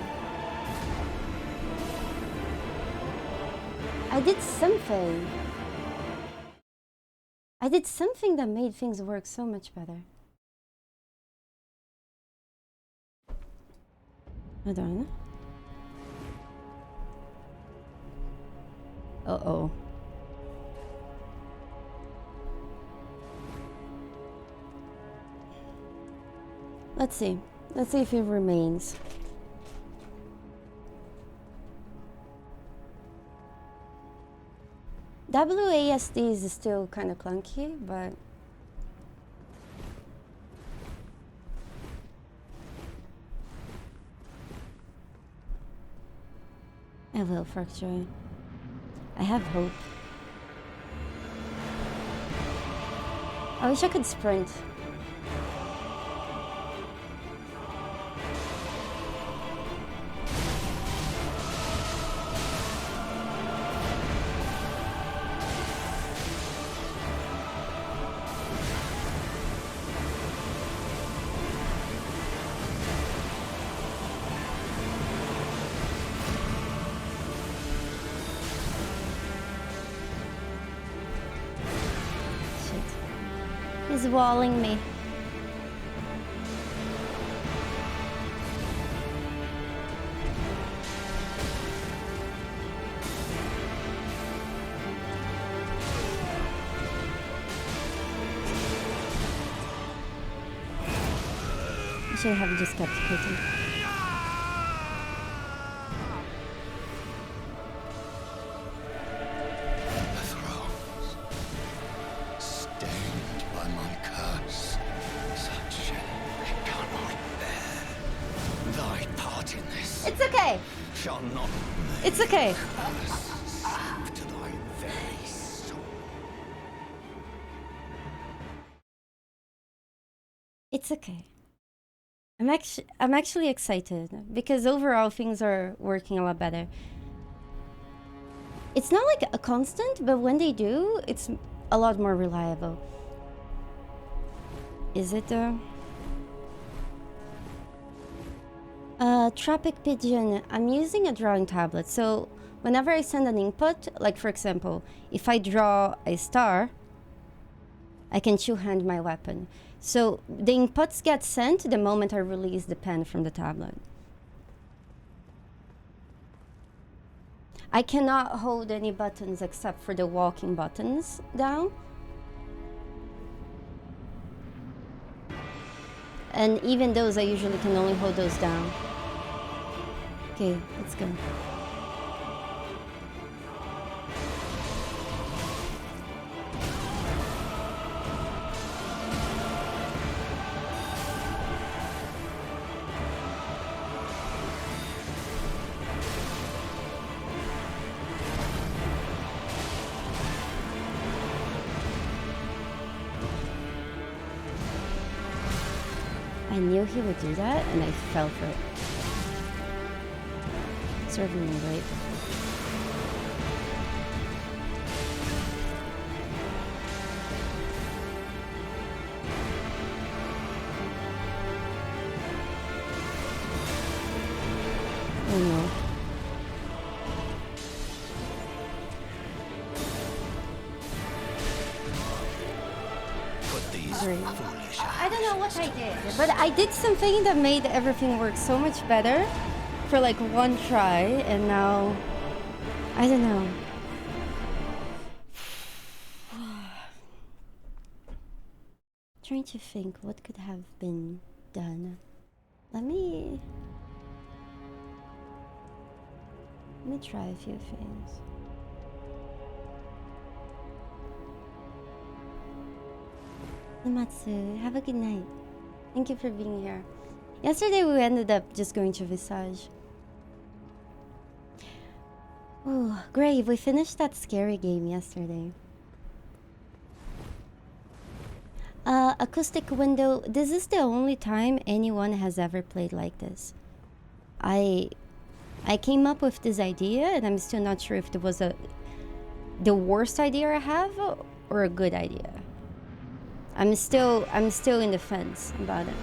I did something. I did something that made things work so much better. Hold on. Uh-oh. Let's see. Let's see if it remains. WASD is still kind of clunky, but I will fracture. I have hope. I wish I could sprint. He's walling me. I should have just kept hitting. The thrones, stained by my curse, such shame I cannot bear. Thy part in this It's okay. shall not It's okay. curse to thy very soul. It's okay. I'm actually excited because overall things are working a lot better. It's not like a constant, but when they do, it's a lot more reliable. Is it though? Tropic Pigeon. I'm using a drawing tablet, so whenever I send an input, like for example, if I draw a star, I can two-hand my weapon. So the inputs get sent the moment I release the pen from the tablet. I cannot hold any buttons except for the walking buttons down. And even those, I usually can only hold those down. Okay, let's go. I knew he would do that, and I fell for it. Serving me right. Oh no. Put these Great. foolish I don't know what I did, but I did something that made everything work so much better for like one try, and now I don't know. Trying to think what could have been done. Let me try a few things. Namatsu, have a good night. Thank you for being here. Yesterday we ended up just going to Visage. Oh, Grave, we finished that scary game yesterday. Acoustic window. This is the only time anyone has ever played like this. I came up with this idea, and I'm still not sure if it was the worst idea I have or a good idea. I'm still in the fence about it.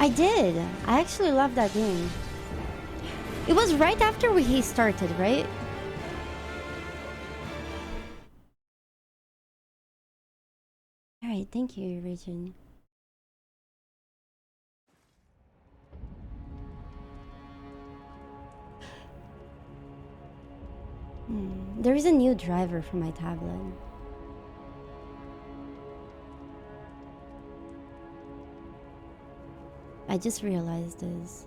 I did. I actually loved that game. It was right after he started, right? Alright, thank you, Region. There is a new driver for my tablet. I just realized this.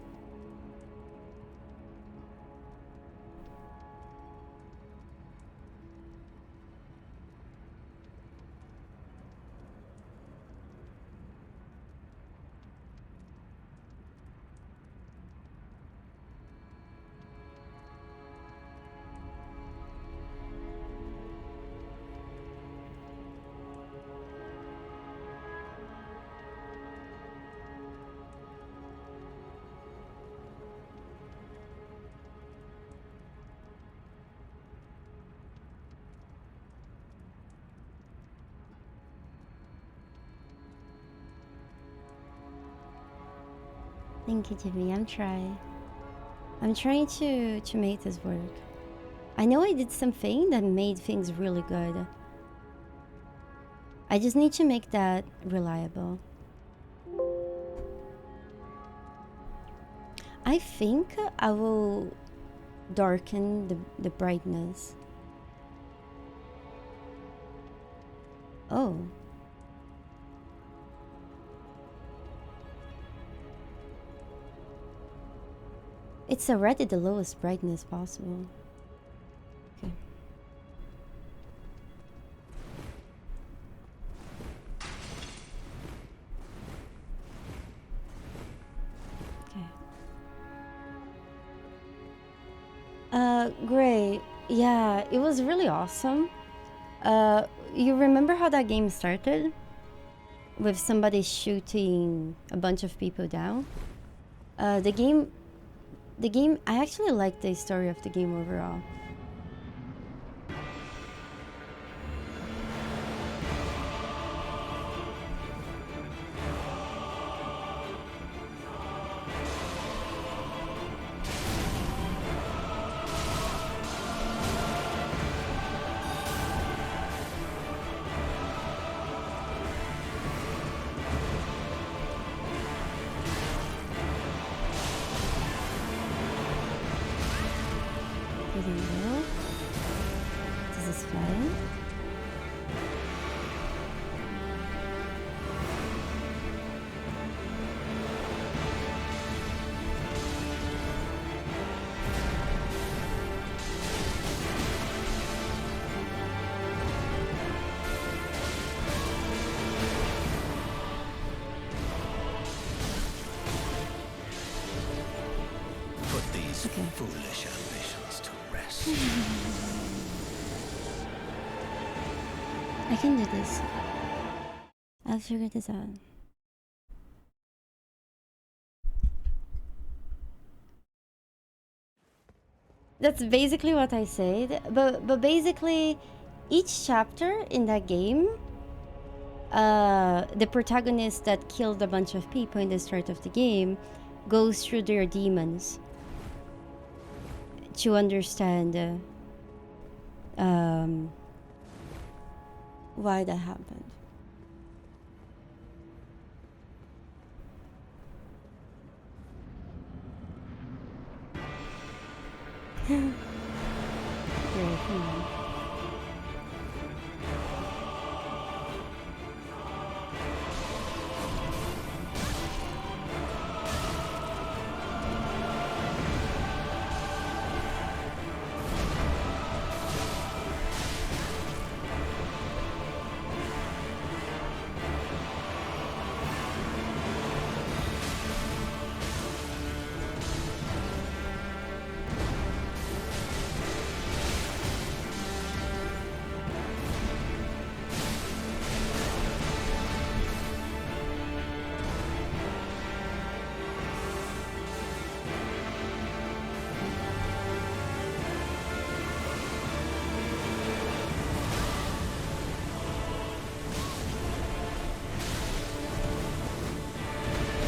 Thank you, Jimmy. I'm trying to make this work. I know I did something that made things really good. I just need to make that reliable. I think I will darken the brightness. Oh. It's already the lowest brightness possible. Okay. Great. Yeah, it was really awesome. You remember how that game started? With somebody shooting a bunch of people down? The game, I actually like the story of the game overall. This is flying. Put these foolish ambitions to rest. I can do this. I'll figure this out. That's basically what I said. But basically, each chapter in that game, the protagonist that killed a bunch of people in the start of the game goes through their demons to understand why that happened. Great, come on.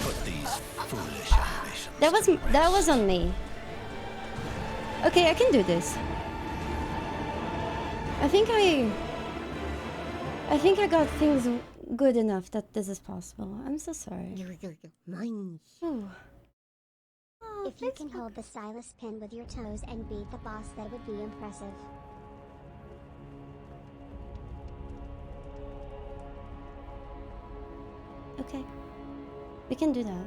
Put these foolish ambitions. That was on me. Okay, I can do this. I think I got things good enough that this is possible. I'm so sorry. Mine. Ooh. Oh, If you can hold the stylus pin with your toes and beat the boss, that would be impressive. Okay, we can do that.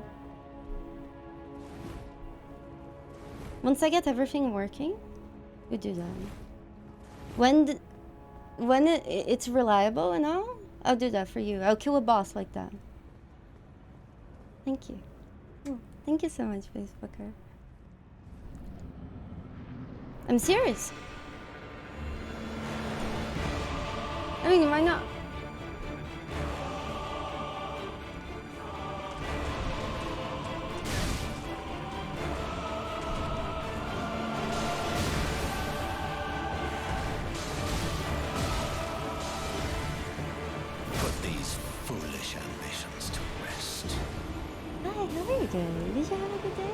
Once I get everything working, we do that. When it's reliable and all, I'll do that for you. I'll kill a boss like that. Thank you. Oh, thank you so much, Facebooker. I'm serious. I mean, why not? Put these foolish ambitions to rest. Hi, how are you doing? Did you have a good day?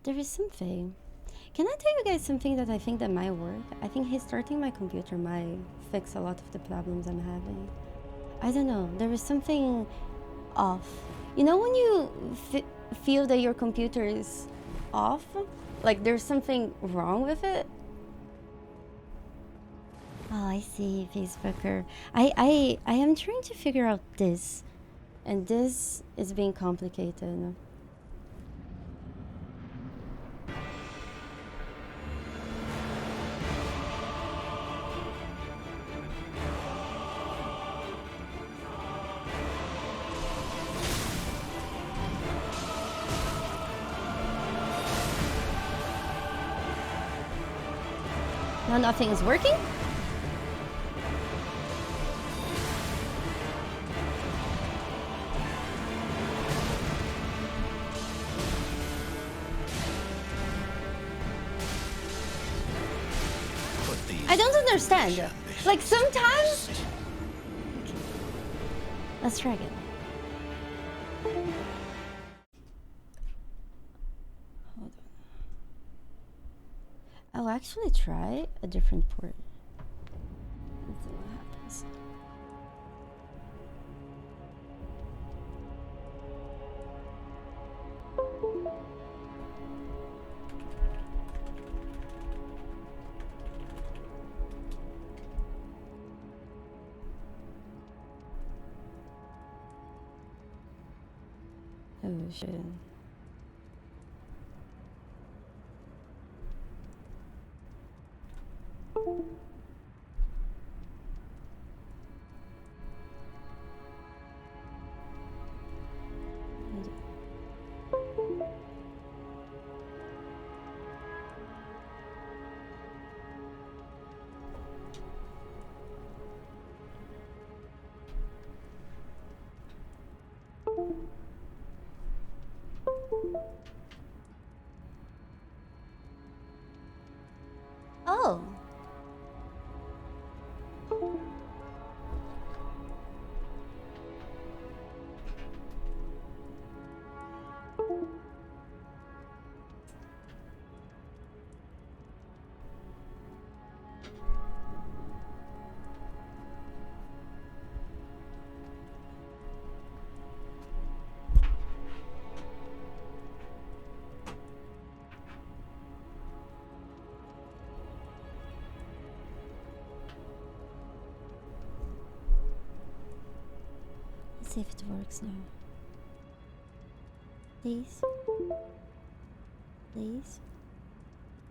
There is something. Can I tell you guys something that I think that might work? I think restarting my computer might fix a lot of the problems I'm having. I don't know. There is something off. You know when you feel that your computer is off? Like there's something wrong with it? Oh, I see, Facebooker. I am trying to figure out this. And this is being complicated. Now nothing is working? I don't understand. Like sometimes... Okay. Let's try again. Hold on. I'll actually try a different port. Let's see what happens. Oh shit. Oh. Let's see if it works now. Please. Please.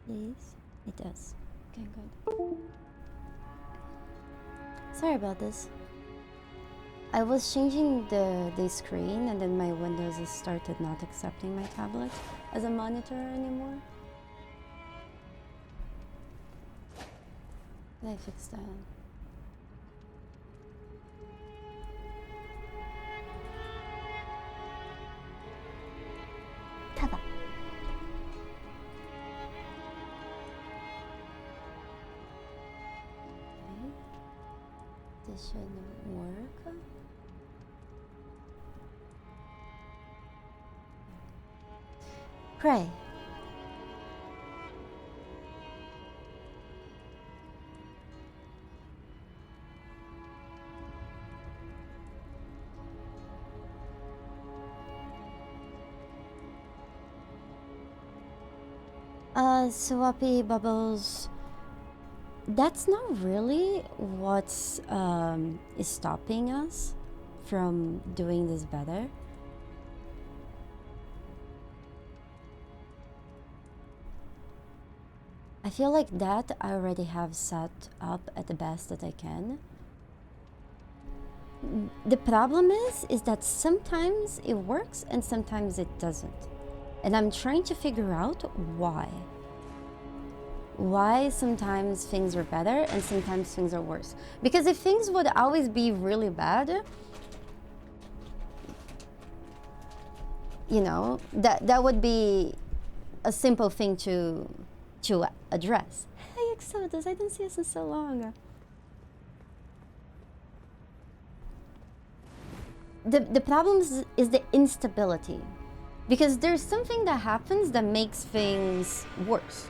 Please. It does. Okay, good. Sorry about this. I was changing the screen and then my Windows has started not accepting my tablet as a monitor anymore. Did I fix that? Cover. Okay. This should work. Pray. Swappy Bubbles, that's not really what's is stopping us from doing this better. I feel like that I already have set up at the best that I can. The problem is that sometimes it works and sometimes it doesn't. And I'm trying to figure out why. Why sometimes things are better and sometimes things are worse. Because if things would always be really bad, you know, that would be a simple thing to address. Hey, Exodus, I didn't see us in so long. The problem is the instability. Because there's something that happens that makes things worse.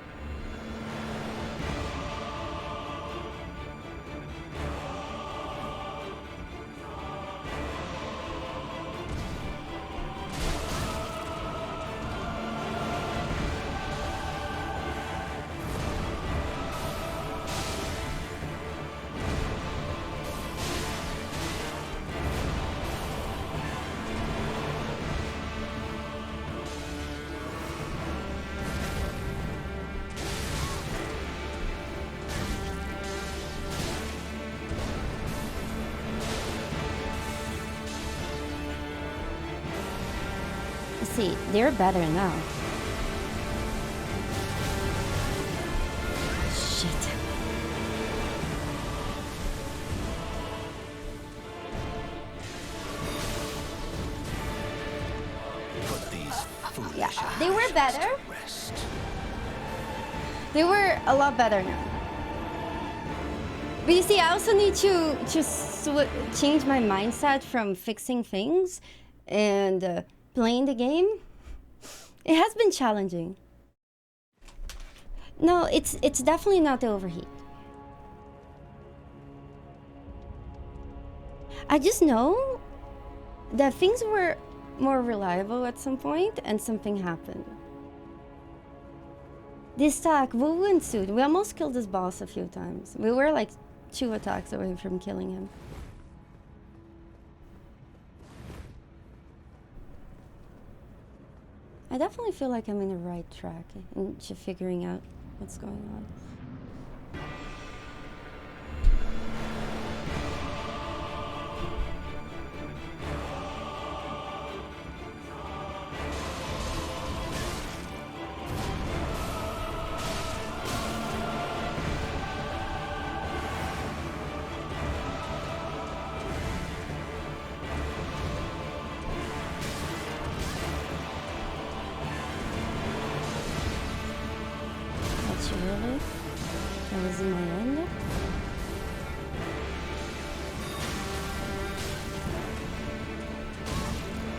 See, they're better now. Shit. Put these foolish Yeah, they were actions better. to rest. They were a lot better now. But you see, I also need to change my mindset from fixing things and playing the game. It has been challenging. No, it's definitely not the overheat. I just know that things were more reliable at some point and something happened. This attack, Wu ensued. We almost killed this boss a few times. We were like 2 attacks away from killing him. I definitely feel like I'm in the right track into figuring out what's going on. Really? That was in my end.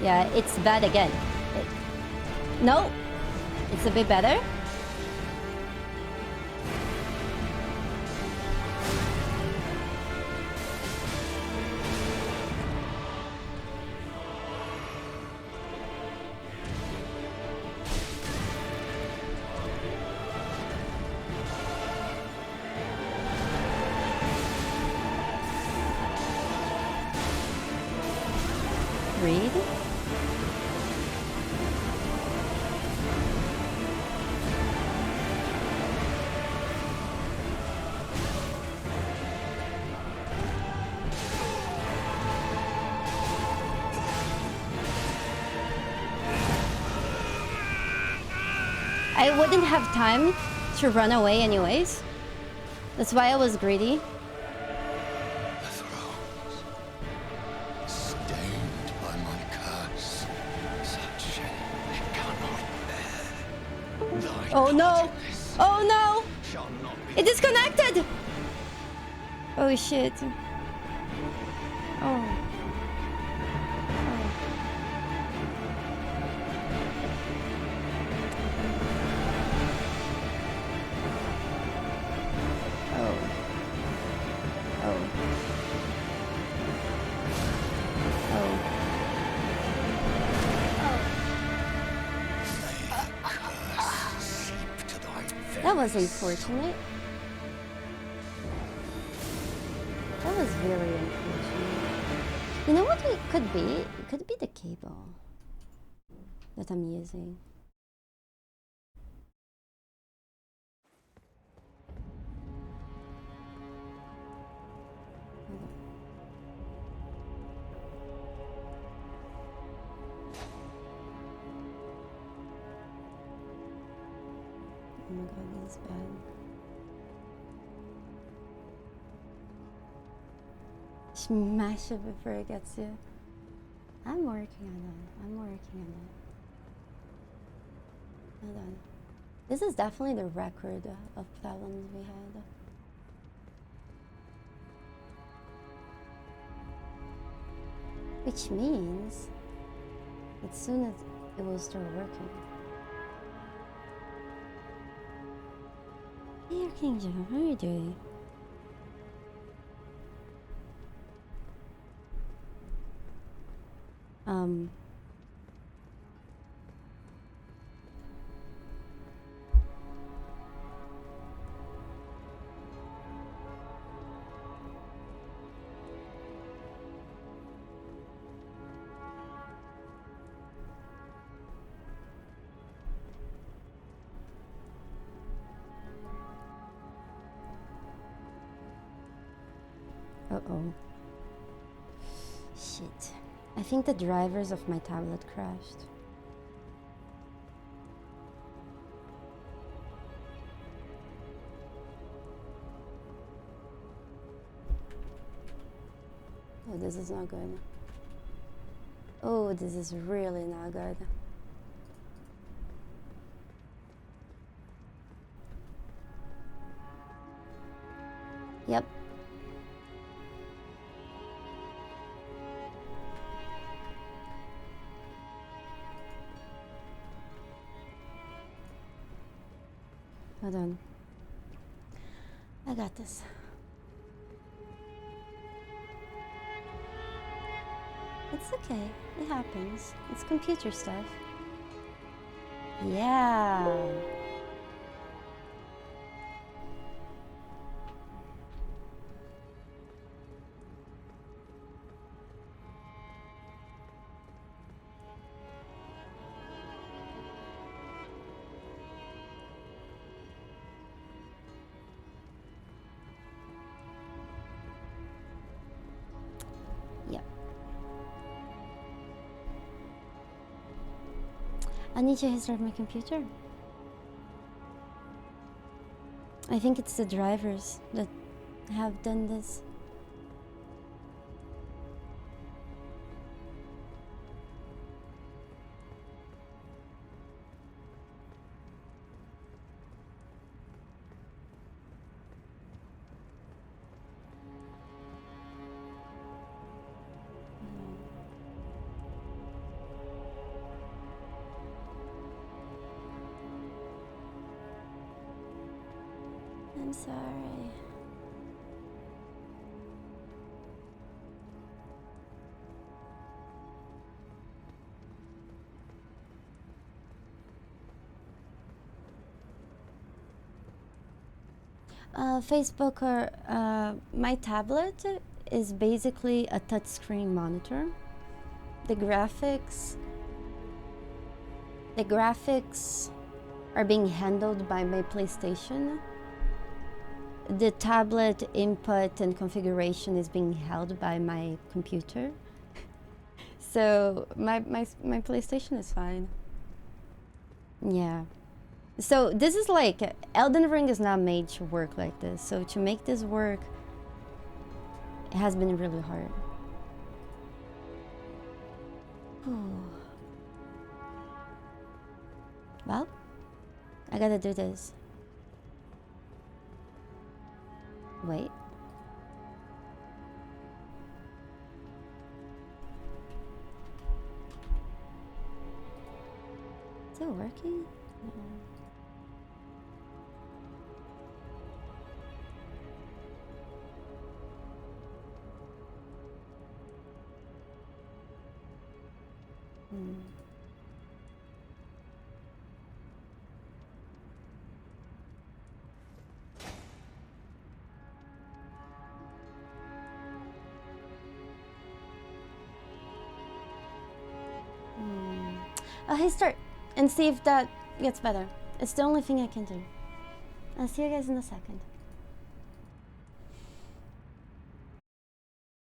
Yeah, it's bad again. No, it's a bit better. Read. I wouldn't have time to run away anyways. That's why I was greedy. The thrones, stained by my curse, such it cannot bear. Thy Oh no! darkness Oh no! shall not be It disconnected! Oh shit. Oh. That was unfortunate. That was very unfortunate. You know what it could be? It could be the cable that I'm using. Oh my god, this is bad. Smash it before it gets you. I'm working on it. I'm working on it. Hold on. This is definitely the record of problems we had. Which means as soon as it will start working. Hey, King John, how are you doing? Uh-oh. Shit. I think the drivers of my tablet crashed. Oh, this is not good. Oh, this is really not good. Yep. Hold on. I got this. It's okay. It happens. It's computer stuff. Yeah. Yep. I need to restart my computer. I think it's the drivers that have done this. I'm sorry. Facebook or my tablet is basically a touchscreen monitor. The graphics are being handled by my PlayStation. The tablet input and configuration is being held by my computer. So my PlayStation is fine. Yeah. So this is like, Elden Ring is not made to work like this. So to make this work, it has been really hard. Well, I gotta do this. Wait. Is it working? No. Hey, start and see if that gets better. It's the only thing I can do. I'll see you guys in a second.